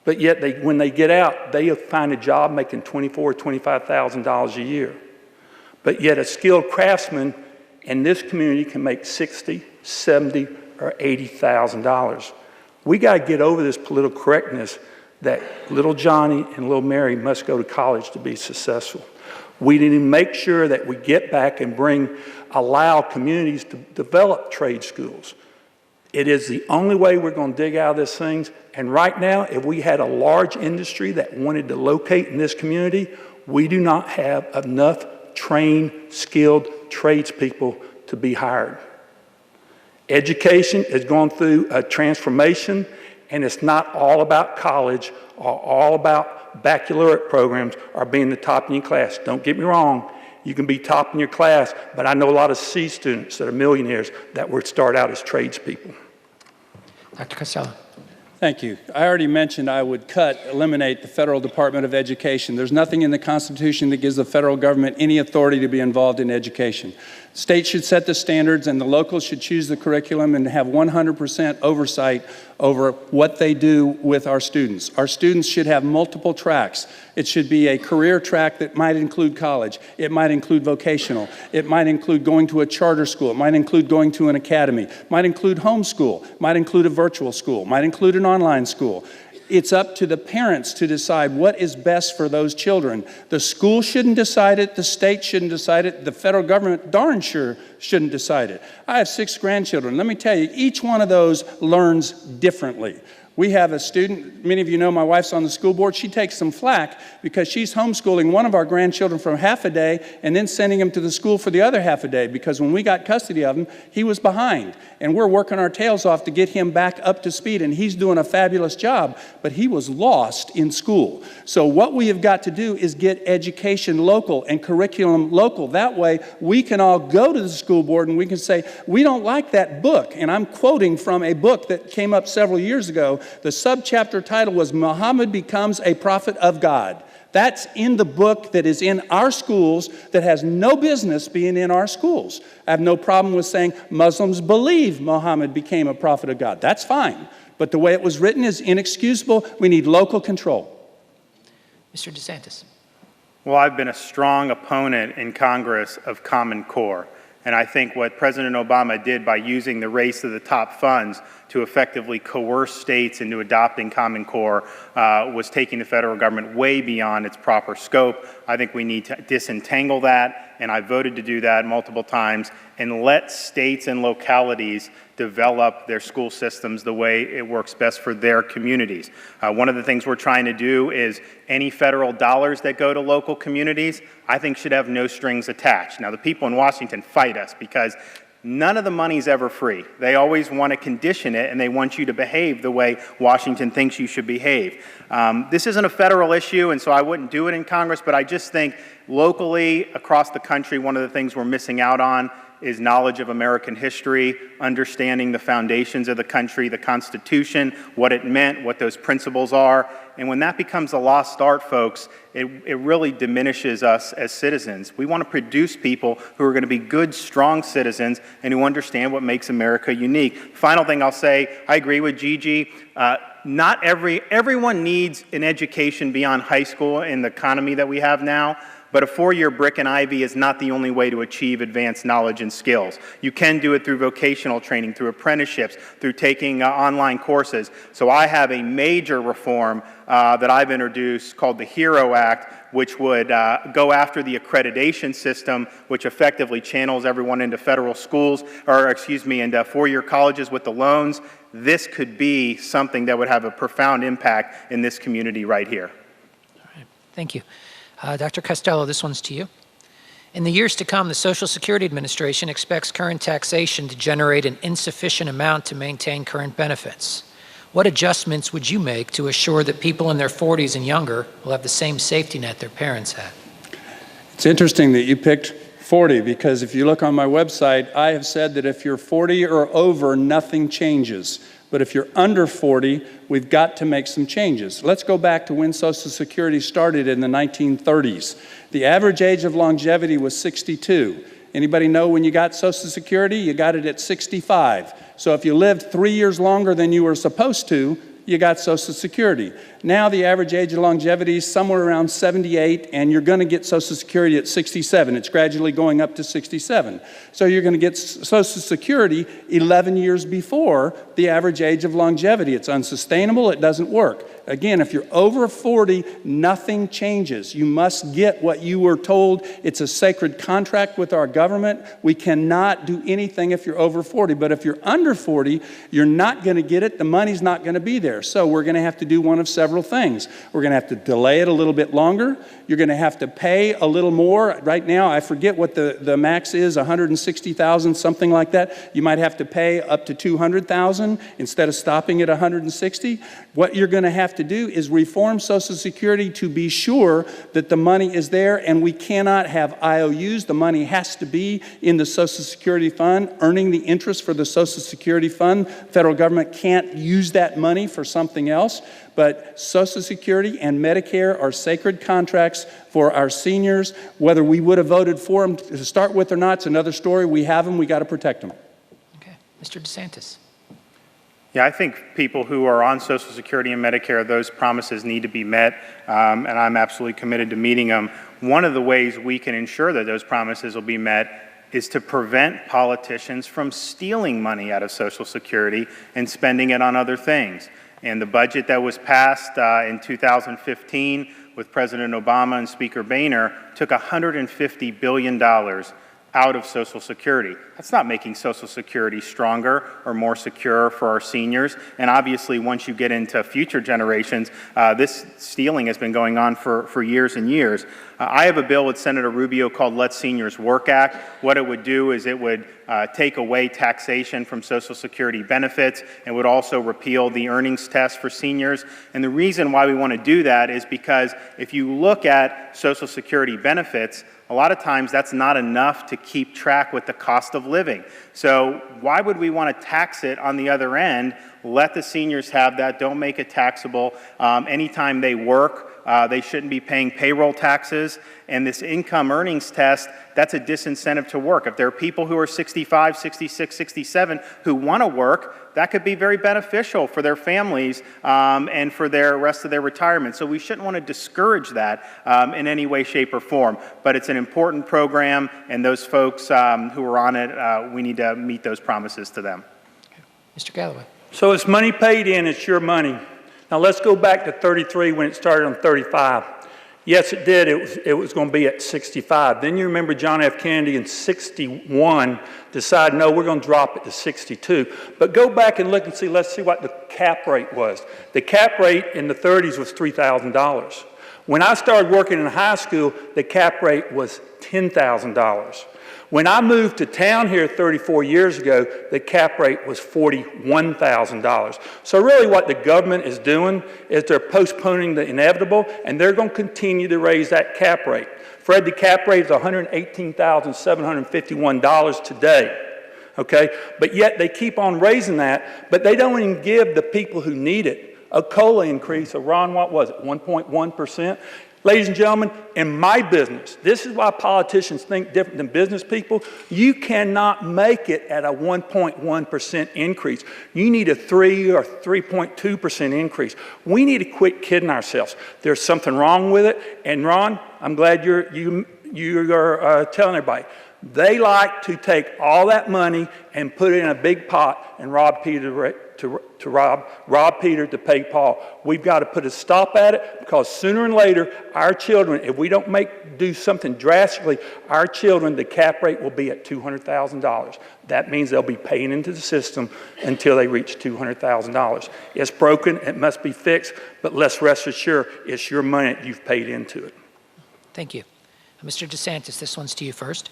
but yet when they get out, they find a job making $24,000 or $25,000 a year. But yet a skilled craftsman in this community can make $60,000, $70,000, or $80,000. We got to get over this political correctness that little Johnny and little Mary must go to college to be successful. We need to make sure that we get back and allow communities to develop trade schools. It is the only way we're going to dig out of these things. And right now, if we had a large industry that wanted to locate in this community, we do not have enough trained, skilled tradespeople to be hired. Education is going through a transformation, and it's not all about college or all about baccalaureate programs or being the top in your class. Don't get me wrong, you can be top in your class, but I know a lot of C students that are millionaires that would start out as tradespeople. Dr. Costello. Thank you. I already mentioned I would eliminate the Federal Department of Education. There's nothing in the Constitution that gives the federal government any authority to be involved in education. State should set the standards, and the locals should choose the curriculum and have 100% oversight over what they do with our students. Our students should have multiple tracks. It should be a career track that might include college. It might include vocational. It might include going to a charter school. It might include going to an academy. It might include homeschool. It might include a virtual school. It might include an online school. It's up to the parents to decide what is best for those children. The school shouldn't decide it. The state shouldn't decide it. The federal government darn sure shouldn't decide it. I have 6 grandchildren. Let me tell you, each one of those learns differently. We have a student, many of you know my wife's on the school board. She takes some flack because she's homeschooling one of our grandchildren for half a day and then sending him to the school for the other half a day, because when we got custody of him, he was behind. And we're working our tails off to get him back up to speed, and he's doing a fabulous job, but he was lost in school. So what we have got to do is get education local and curriculum local. That way we can all go to the school board and we can say, we don't like that book. And I'm quoting from a book that came up several years ago. The subchapter title was Muhammad Becomes a Prophet of God. That's in the book that is in our schools that has no business being in our schools. I have no problem with saying Muslims believe Muhammad became a prophet of God. That's fine. But the way it was written is inexcusable. We need local control. Mr. DeSantis. Well, I've been a strong opponent in Congress of Common Core. And I think what President Obama did by using the race to the top funds to effectively coerce states into adopting Common Core was taking the federal government way beyond its proper scope. I think we need to disentangle that, and I voted to do that multiple times, and let states and localities develop their school systems the way it works best for their communities. One of the things we're trying to do is any federal dollars that go to local communities, I think should have no strings attached. Now, the people in Washington fight us because none of the money's ever free. They always want to condition it, and they want you to behave the way Washington thinks you should behave. This isn't a federal issue, and so I wouldn't do it in Congress, but I just think locally across the country, one of the things we're missing out on is knowledge of American history, understanding the foundations of the country, the Constitution, what it meant, what those principles are. And when that becomes a lost art, folks, it really diminishes us as citizens. We want to produce people who are going to be good, strong citizens and who understand what makes America unique. Final thing I'll say, I agree with Gigi. Not everyone needs an education beyond high school in the economy that we have now. But a 4-year brick and ivy is not the only way to achieve advanced knowledge and skills. You can do it through vocational training, through apprenticeships, through taking online courses. So I have a major reform that I've introduced called the HERO Act, which would go after the accreditation system, which effectively channels everyone into federal schools, or into 4-year colleges with the loans. This could be something that would have a profound impact in this community right here. All right. Thank you. Dr. Costello, this one's to you. In the years to come, the Social Security Administration expects current taxation to generate an insufficient amount to maintain current benefits. What adjustments would you make to assure that people in their 40s and younger will have the same safety net their parents had? It's interesting that you picked 40, because if you look on my website, I have said that if you're 40 or over, nothing changes. But if you're under 40, we've got to make some changes. Let's go back to when Social Security started in the 1930s. The average age of longevity was 62. Anybody know when you got Social Security? You got it at 65. So if you lived 3 years longer than you were supposed to, you got Social Security. Now the average age of longevity is somewhere around 78, and you're going to get Social Security at 67. It's gradually going up to 67. So you're going to get Social Security 11 years before the average age of longevity. It's unsustainable. It doesn't work. Again, if you're over 40, nothing changes. You must get what you were told. It's a sacred contract with our government. We cannot do anything if you're over 40. But if you're under 40, you're not going to get it. The money's not going to be there. So we're going to have to do one of several things. We're going to have to delay it a little bit longer. You're going to have to pay a little more. Right now, I forget what the max is, $160,000, something like that. You might have to pay up to $200,000 instead of stopping at $160,000. What you're going to have have to do is reform Social Security to be sure that the money is there, and we cannot have IOUs. The money has to be in the Social Security fund, earning the interest for the Social Security fund. Federal government can't use that money for something else. But Social Security and Medicare are sacred contracts for our seniors. Whether we would have voted for them to start with or not, it's another story. We have them. We got to protect them. Okay. Mr. DeSantis. Yeah, I think people who are on Social Security and Medicare, those promises need to be met, and I'm absolutely committed to meeting them. One of the ways we can ensure that those promises will be met is to prevent politicians from stealing money out of Social Security and spending it on other things. And the budget that was passed in 2015 with President Obama and Speaker Boehner took $150 billion out of Social Security. That's not making Social Security stronger or more secure for our seniors. And obviously, once you get into future generations, this stealing has been going on for years and years. I have a bill with Senator Rubio called Let Seniors Work Act. What it would do is it would take away taxation from Social Security benefits and would also repeal the earnings test for seniors. And the reason why we want to do that is because if you look at Social Security benefits, a lot of times that's not enough to keep track with the cost of living. So why would we want to tax it on the other end? Let the seniors have that. Don't make it taxable. Anytime they work, they shouldn't be paying payroll taxes. And this income earnings test, that's a disincentive to work. If there are people who are 65, 66, 67 who want to work, that could be very beneficial for their families and for their rest of their retirement. So we shouldn't want to discourage that in any way, shape, or form. But it's an important program, and those folks who are on it, we need to meet those promises to them. Okay. Mr. Galloway. So it's money paid in, it's your money. Now let's go back to 33 when it started on 35. Yes, it did. It was going to be at 65. Then you remember John F. Kennedy in 61 decided, no, we're going to drop it to 62. But go back and look and see, let's see what the cap rate was. The cap rate in the 30s was $3,000. When I started working in high school, the cap rate was $10,000. When I moved to town here 34 years ago, the cap rate was $41,000. So really what the government is doing is they're postponing the inevitable, and they're going to continue to raise that cap rate. Fred, the cap rate is $118,751 today. Okay? But yet they keep on raising that, but they don't even give the people who need it a COLA increase of, Ron, what was it, 1.1%? Ladies and gentlemen, in my business, this is why politicians think different than business people. You cannot make it at a 1.1% increase. You need a 3 or 3.2% increase. We need to quit kidding ourselves. There's something wrong with it. And Ron, I'm glad you're telling everybody. They like to take all that money and put it in a big pot and rob Peter to pay Paul. We've got to put a stop at it, because sooner and later, our children, if we don't do something drastically, our children, the cap rate will be at $200,000. That means they'll be paying into the system until they reach $200,000. It's broken, it must be fixed, but let's rest assured it's your money you've paid into it. Thank you. Mr. DeSantis, this one's to you first.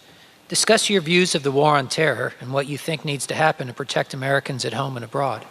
Discuss your views of the war on terror and what you think needs to happen to protect Americans at home and abroad.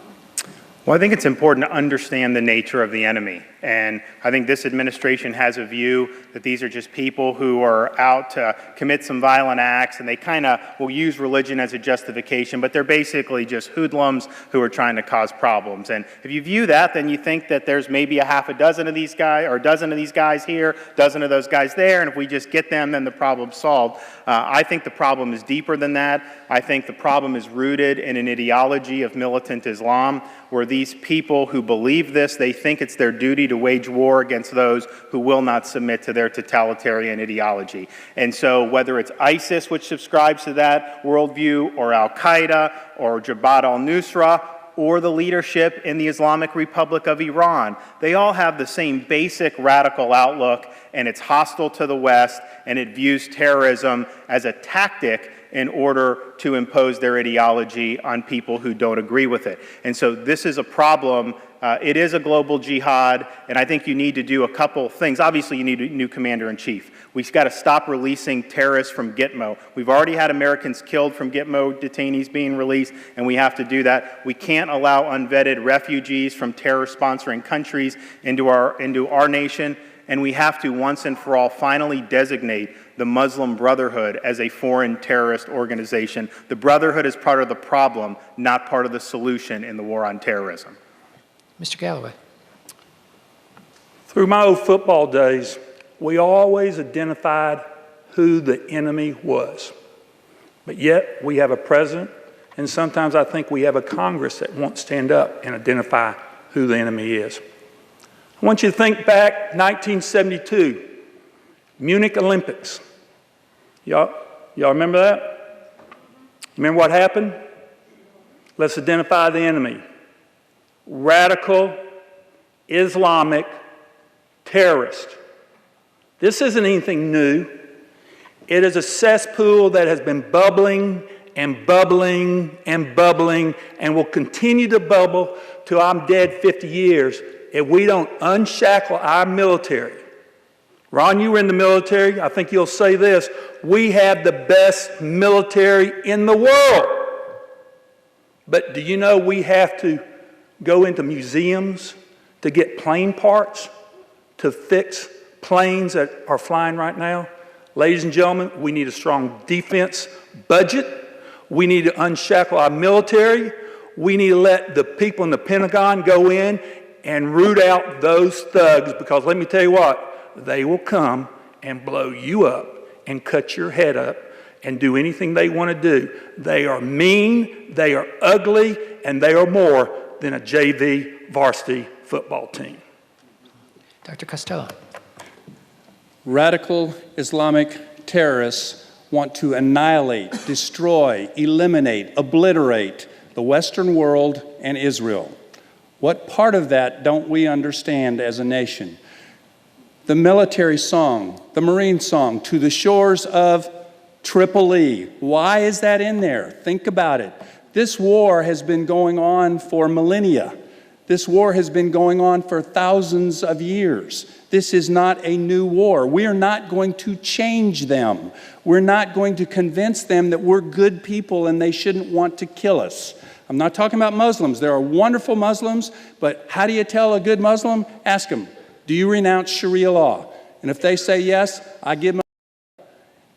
Well, I think it's important to understand the nature of the enemy. And I think this administration has a view that these are just people who are out to commit some violent acts, and they kind of will use religion as a justification, but they're basically just hoodlums who are trying to cause problems. And if you view that, then you think that there's maybe a half a dozen of these guys, or a dozen of these guys here, a dozen of those guys there, and if we just get them, then the problem's solved. I think the problem is deeper than that. I think the problem is rooted in an ideology of militant Islam, where these people who believe this, they think it's their duty to wage war against those who will not submit to their totalitarian ideology. And so whether it's ISIS, which subscribes to that worldview, or Al-Qaeda, or Jabhat al-Nusra, or the leadership in the Islamic Republic of Iran, they all have the same basic radical outlook, and it's hostile to the West, and it views terrorism as a tactic in order to impose their ideology on people who don't agree with it. And so this is a problem It is a global jihad, and I think you need to do a couple things. Obviously, you need a new commander-in-chief. We've got to stop releasing terrorists from Gitmo. We've already had Americans killed from Gitmo detainees being released, and we have to do that. We can't allow unvetted refugees from terror-sponsoring countries into our nation, and we have to, once and for all, finally designate the Muslim Brotherhood as a foreign terrorist organization. The Brotherhood is part of the problem, not part of the solution in the war on terrorism. Mr. Galloway. Through my old football days, we always identified who the enemy was. But yet, we have a president, and sometimes I think we have a Congress that won't stand up and identify who the enemy is. I want you to think back 1972, Munich Olympics. Y'all remember that? Remember what happened? Let's identify the enemy. Radical, Islamic, terrorist. This isn't anything new. It is a cesspool that has been bubbling and bubbling and bubbling and will continue to bubble till I'm dead 50 years if we don't unshackle our military. Ron, you were in the military. I think you'll say this. We have the best military in the world. But do you know we have to go into museums to get plane parts to fix planes that are flying right now? Ladies and gentlemen, we need a strong defense budget. We need to unshackle our military. We need to let the people in the Pentagon go in and root out those thugs, because let me tell you what, they will come and blow you up and cut your head up and do anything they want to do. They are mean, they are ugly, and they are more than a JV varsity football team. Dr. Costello. Radical Islamic terrorists want to annihilate, destroy, eliminate, obliterate the Western world and Israel. What part of that don't we understand as a nation? The military song, the Marine song, To the Shores of Tripoli. Why is that in there? Think about it. This war has been going on for millennia. This war has been going on for thousands of years. This is not a new war. We are not going to change them. We're not going to convince them that we're good people and they shouldn't want to kill us. I'm not talking about Muslims. There are wonderful Muslims, but how do you tell a good Muslim? Ask them, do you renounce Sharia law? And if they say yes, I give them.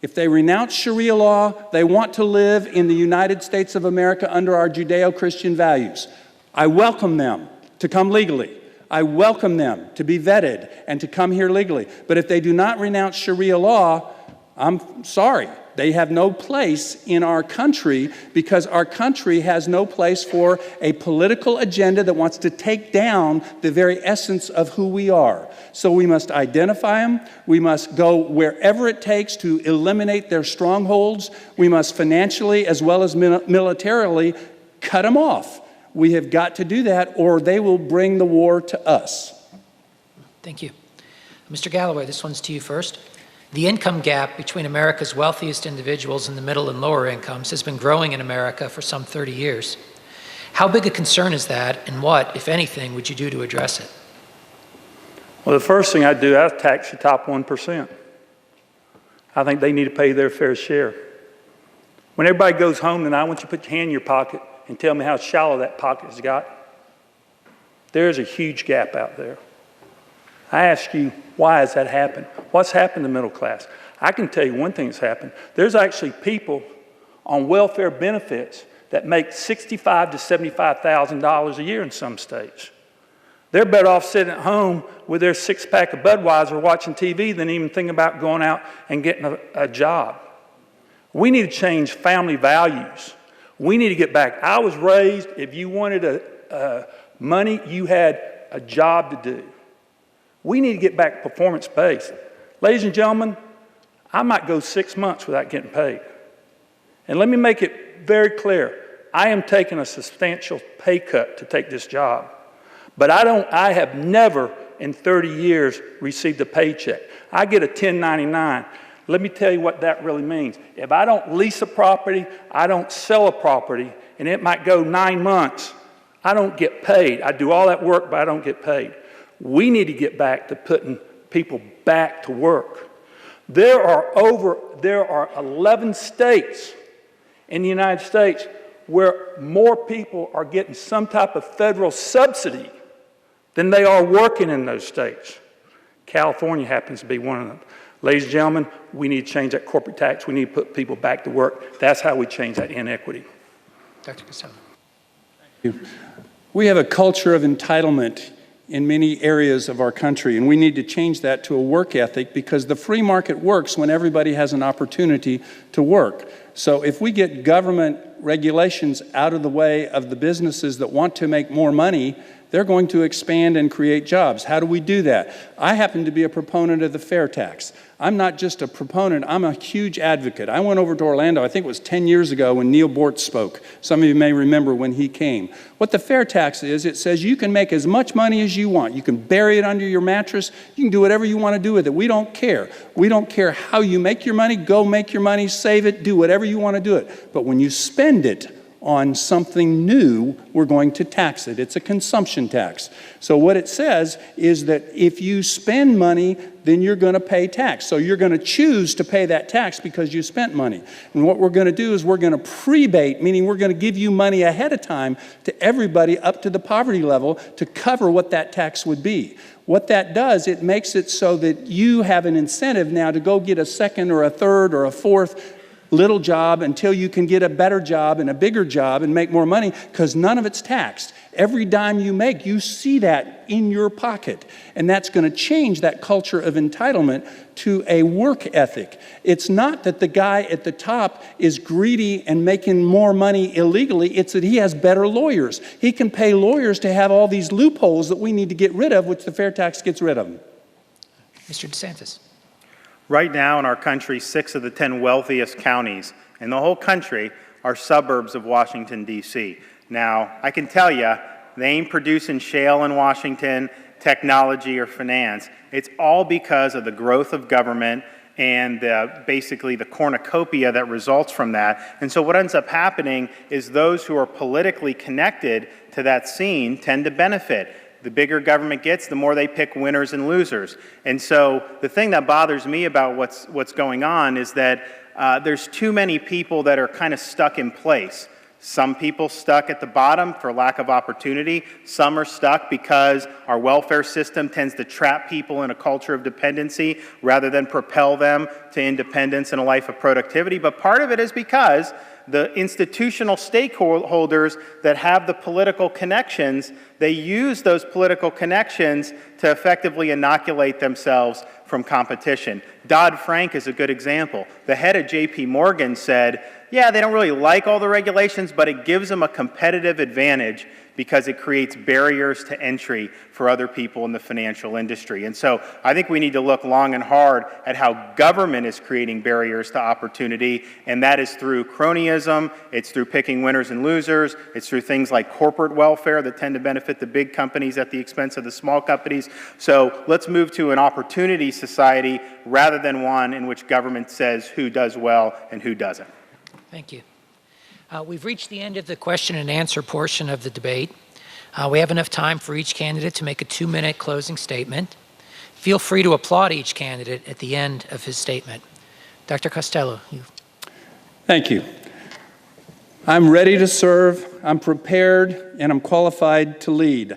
If they renounce Sharia law, they want to live in the United States of America under our Judeo-Christian values. I welcome them to come legally. I welcome them to be vetted and to come here legally. But if they do not renounce Sharia law, I'm sorry. They have no place in our country, because our country has no place for a political agenda that wants to take down the very essence of who we are. So we must identify them. We must go wherever it takes to eliminate their strongholds. We must financially as well as militarily cut them off. We have got to do that, or they will bring the war to us. Thank you. Mr. Galloway, this one's to you first. The income gap between America's wealthiest individuals and the middle and lower incomes has been growing in America for some 30 years. How big a concern is that, and what, if anything, would you do to address it? Well, the first thing I'd do, I'd tax the top 1%. I think they need to pay their fair share. When everybody goes home tonight, I want you to put your hand in your pocket and tell me how shallow that pocket has got. There's a huge gap out there. I ask you, why has that happened? What's happened to the middle class? I can tell you one thing that's happened. There's actually people on welfare benefits that make $65,000 to $75,000 a year in some states. They're better off sitting at home with their six-pack of Budweiser watching TV than even thinking about going out and getting a job. We need to change family values. We need to get back. I was raised, if you wanted money, you had a job to do. We need to get back performance-based. Ladies and gentlemen, I might go 6 months without getting paid. And let me make it very clear. I am taking a substantial pay cut to take this job. But I have never in 30 years received a paycheck. I get a 1099. Let me tell you what that really means. If I don't lease a property, I don't sell a property, and it might go 9 months, I don't get paid. I do all that work, but I don't get paid. We need to get back to putting people back to work. There are 11 states in the United States where more people are getting some type of federal subsidy than they are working in those states. California happens to be one of them. Ladies and gentlemen, we need to change that corporate tax. We need to put people back to work. That's how we change that inequity. Dr. Costello. Thank you. We have a culture of entitlement in many areas of our country, and we need to change that to a work ethic, because the free market works when everybody has an opportunity to work. So if we get government regulations out of the way of the businesses that want to make more money, they're going to expand and create jobs. How do we do that? I happen to be a proponent of the fair tax. I'm not just a proponent, I'm a huge advocate. I went over to Orlando, I think it was 10 years ago when Neil Bort spoke. Some of you may remember when he came. What the fair tax is, it says you can make as much money as you want. You can bury it under your mattress. You can do whatever you want to do with it. We don't care. We don't care how you make your money. Go make your money, save it, do whatever you want to do it. But when you spend it on something new, we're going to tax it. It's a consumption tax. So what it says is that if you spend money, then you're going to pay tax. So you're going to choose to pay that tax because you spent money. And what we're going to do is we're going to prebate, meaning we're going to give you money ahead of time to everybody up to the poverty level to cover what that tax would be. What that does, it makes it so that you have an incentive now to go get a second or a third or a fourth little job until you can get a better job and a bigger job and make more money, because none of it's taxed. Every dime you make, you see that in your pocket. And that's going to change that culture of entitlement to a work ethic. It's not that the guy at the top is greedy and making more money illegally. It's that he has better lawyers. He can pay lawyers to have all these loopholes that we need to get rid of, which the fair tax gets rid of. Mr. DeSantis. Right now in our country, 6 of the 10 wealthiest counties in the whole country are suburbs of Washington, D.C. Now, I can tell you, they ain't producing shale in Washington, technology, or finance. It's all because of the growth of government and basically the cornucopia that results from that. And so what ends up happening is those who are politically connected to that scene tend to benefit. The bigger government gets, the more they pick winners and losers. And so the thing that bothers me about what's going on is that there's too many people that are kind of stuck in place. Some people stuck at the bottom for lack of opportunity. Some are stuck because our welfare system tends to trap people in a culture of dependency rather than propel them to independence and a life of productivity. But part of it is because the institutional stakeholders that have the political connections, they use those political connections to effectively inoculate themselves from competition. Dodd-Frank is a good example. The head of J.P. Morgan said, yeah, they don't really like all the regulations, but it gives them a competitive advantage because it creates barriers to entry for other people in the financial industry. And so I think we need to look long and hard at how government is creating barriers to opportunity, and that is through cronyism, it's through picking winners and losers, it's through things like corporate welfare that tend to benefit the big companies at the expense of the small companies. So let's move to an opportunity society rather than one in which government says who does well and who doesn't. Thank you. We've reached the end of the question and answer portion of the debate. We have enough time for each candidate to make a 2-minute closing statement. Feel free to applaud each candidate at the end of his statement. Dr. Costello. Thank you. I'm ready to serve, I'm prepared, and I'm qualified to lead.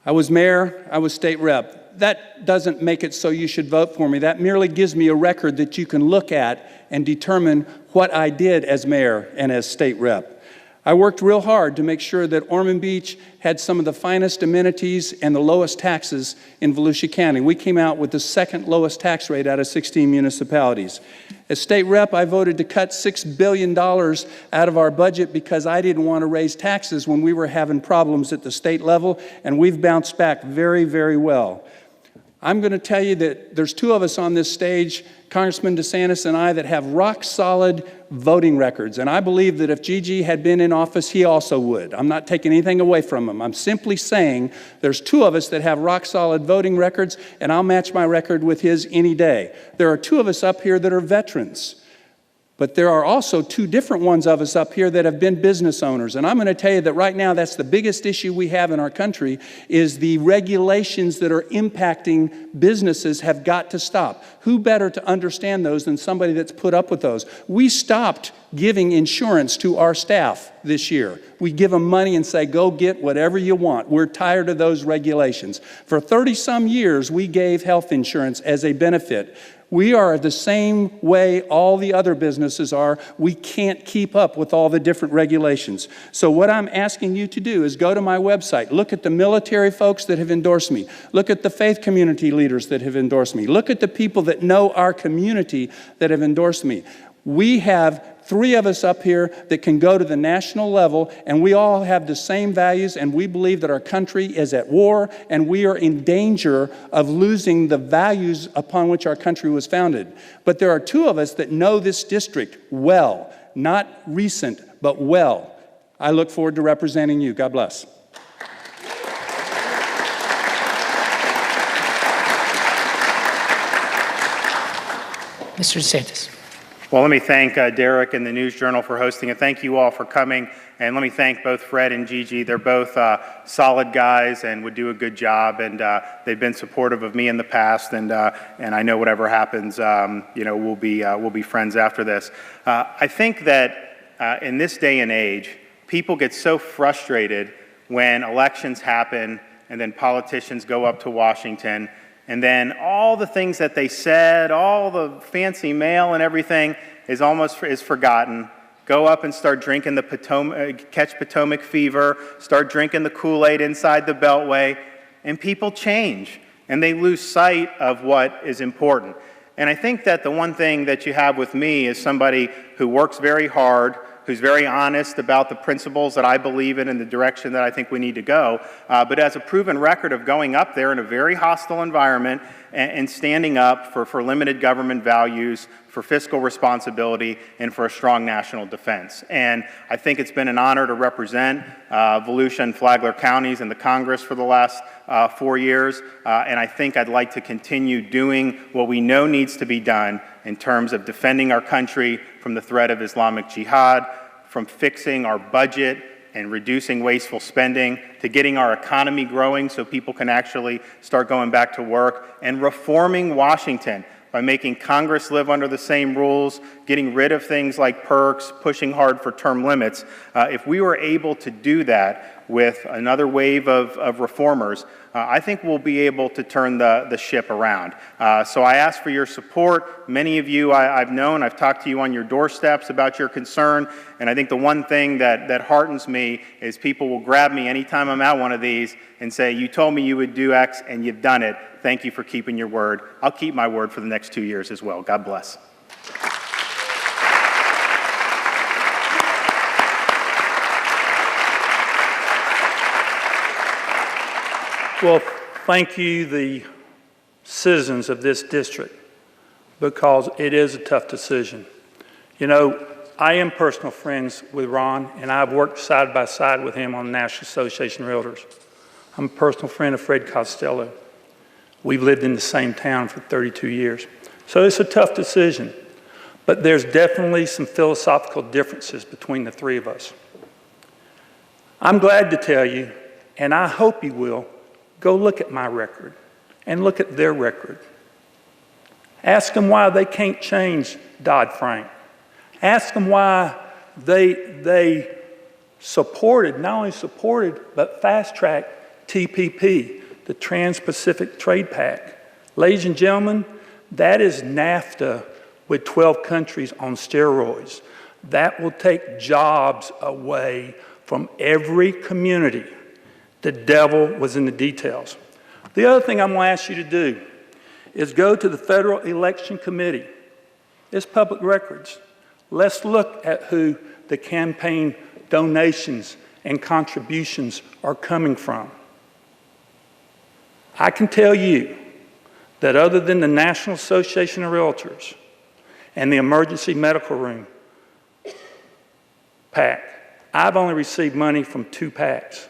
I was mayor, I was state rep. That doesn't make it so you should vote for me. That merely gives me a record that you can look at and determine what I did as mayor and as state rep. I worked real hard to make sure that Ormond Beach had some of the finest amenities and the lowest taxes in Volusia County. We came out with the second lowest tax rate out of 16 municipalities. As state rep, I voted to cut $6 billion out of our budget because I didn't want to raise taxes when we were having problems at the state level, and we've bounced back very, very well. I'm going to tell you that there's 2 of us on this stage, Congressman DeSantis and I, that have rock-solid voting records. And I believe that if Gigi had been in office, he also would. I'm not taking anything away from him. I'm simply saying there's 2 of us that have rock-solid voting records, and I'll match my record with his any day. There are 2 of us up here that are veterans. But there are also two different ones of us up here that have been business owners. And I'm going to tell you that right now that's the biggest issue we have in our country is the regulations that are impacting businesses have got to stop. Who better to understand those than somebody that's put up with those? We stopped giving insurance to our staff this year. We give them money and say, go get whatever you want. We're tired of those regulations. For 30-some years, we gave health insurance as a benefit. We are the same way all the other businesses are. We can't keep up with all the different regulations. So what I'm asking you to do is go to my website, look at the military folks that have endorsed me, look at the faith community leaders that have endorsed me, look at the people that know our community that have endorsed me. We have 3 of us up here that can go to the national level, and we all have the same values, and we believe that our country is at war, and we are in danger of losing the values upon which our country was founded. But there are 2 of us that know this district well, not recent, but well. I look forward to representing you. God bless. Mr. DeSantis. Well, let me thank Derek and the News Journal for hosting it. Thank you all for coming. And let me thank both Fred and Gigi. They're both solid guys and would do a good job. And they've been supportive of me in the past. And I know whatever happens, we'll be friends after this. I think that in this day and age, people get so frustrated when elections happen and then politicians go up to Washington. And then all the things that they said, all the fancy mail and everything is forgotten. Go up and start drinking the catch Potomac fever, start drinking the Kool-Aid inside the Beltway, and people change, and they lose sight of what is important. And I think that the one thing that you have with me is somebody who works very hard, who's very honest about the principles that I believe in and the direction that I think we need to go, but has a proven record of going up there in a very hostile environment and standing up for limited government values, for fiscal responsibility, and for a strong national defense. And I think it's been an honor to represent Volusia and Flagler counties in the Congress for the last 4 years, and I think I'd like to continue doing what we know needs to be done in terms of defending our country from the threat of Islamic Jihad, from fixing our budget and reducing wasteful spending, to getting our economy growing so people can actually start going back to work, and reforming Washington by making Congress live under the same rules, getting rid of things like perks, pushing hard for term limits. If we were able to do that with another wave of reformers, I think we'll be able to turn the ship around. So I ask for your support. Many of you I've known, I've talked to you on your doorsteps about your concern, and I think the one thing that heartens me is people will grab me anytime I'm at one of these and say, you told me you would do X and you've done it. Thank you for keeping your word. I'll keep my word for the next 2 years as well. God bless. Well, thank you, the citizens of this district, because it is a tough decision. You know, I am personal friends with Ron, and I've worked side by side with him on the National Association of Realtors. I'm a personal friend of Fred Costello. We've lived in the same town for 32 years. So it's a tough decision, but there's definitely some philosophical differences between the 3 of us. I'm glad to tell you, and I hope you will, go look at my record and look at their record. Ask them why they can't change Dodd-Frank. Ask them why they supported, not only supported, but fast-tracked TPP, the Trans-Pacific Trade Pact. Ladies and gentlemen, that is NAFTA with 12 countries on steroids. That will take jobs away from every community. The devil was in the details. The other thing I'm going to ask you to do is go to the Federal Election Committee. It's public records. Let's look at who the campaign donations and contributions are coming from. I can tell you that other than the National Association of Realtors and the Emergency Medical Room PAC, I've only received money from 2 PACs.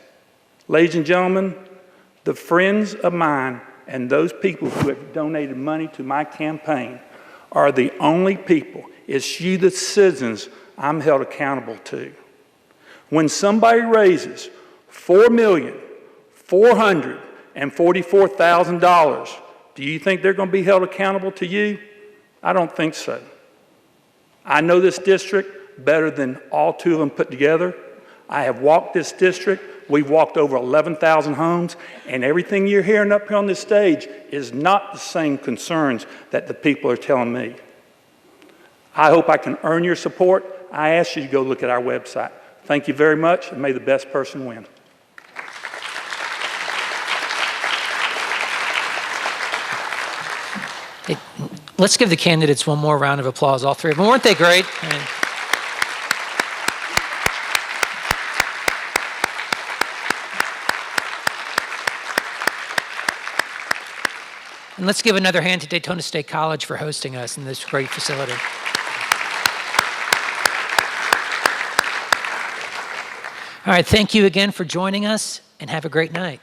Ladies and gentlemen, the friends of mine and those people who have donated money to my campaign are the only people it's you, the citizens, I'm held accountable to. When somebody raises $4,444,000, do you think they're going to be held accountable to you? I don't think so. I know this district better than all two of them put together. I have walked this district. We've walked over 11,000 homes, and everything you're hearing up here on this stage is not the same concerns that the people are telling me. I hope I can earn your support. I ask you to go look at our website. Thank you very much, and may the best person win. Hey, let's give the candidates one more round of applause, all three of them. Weren't they great? And let's give another hand to Daytona State College for hosting us in this great facility. All right, thank you again for joining us, and have a great night.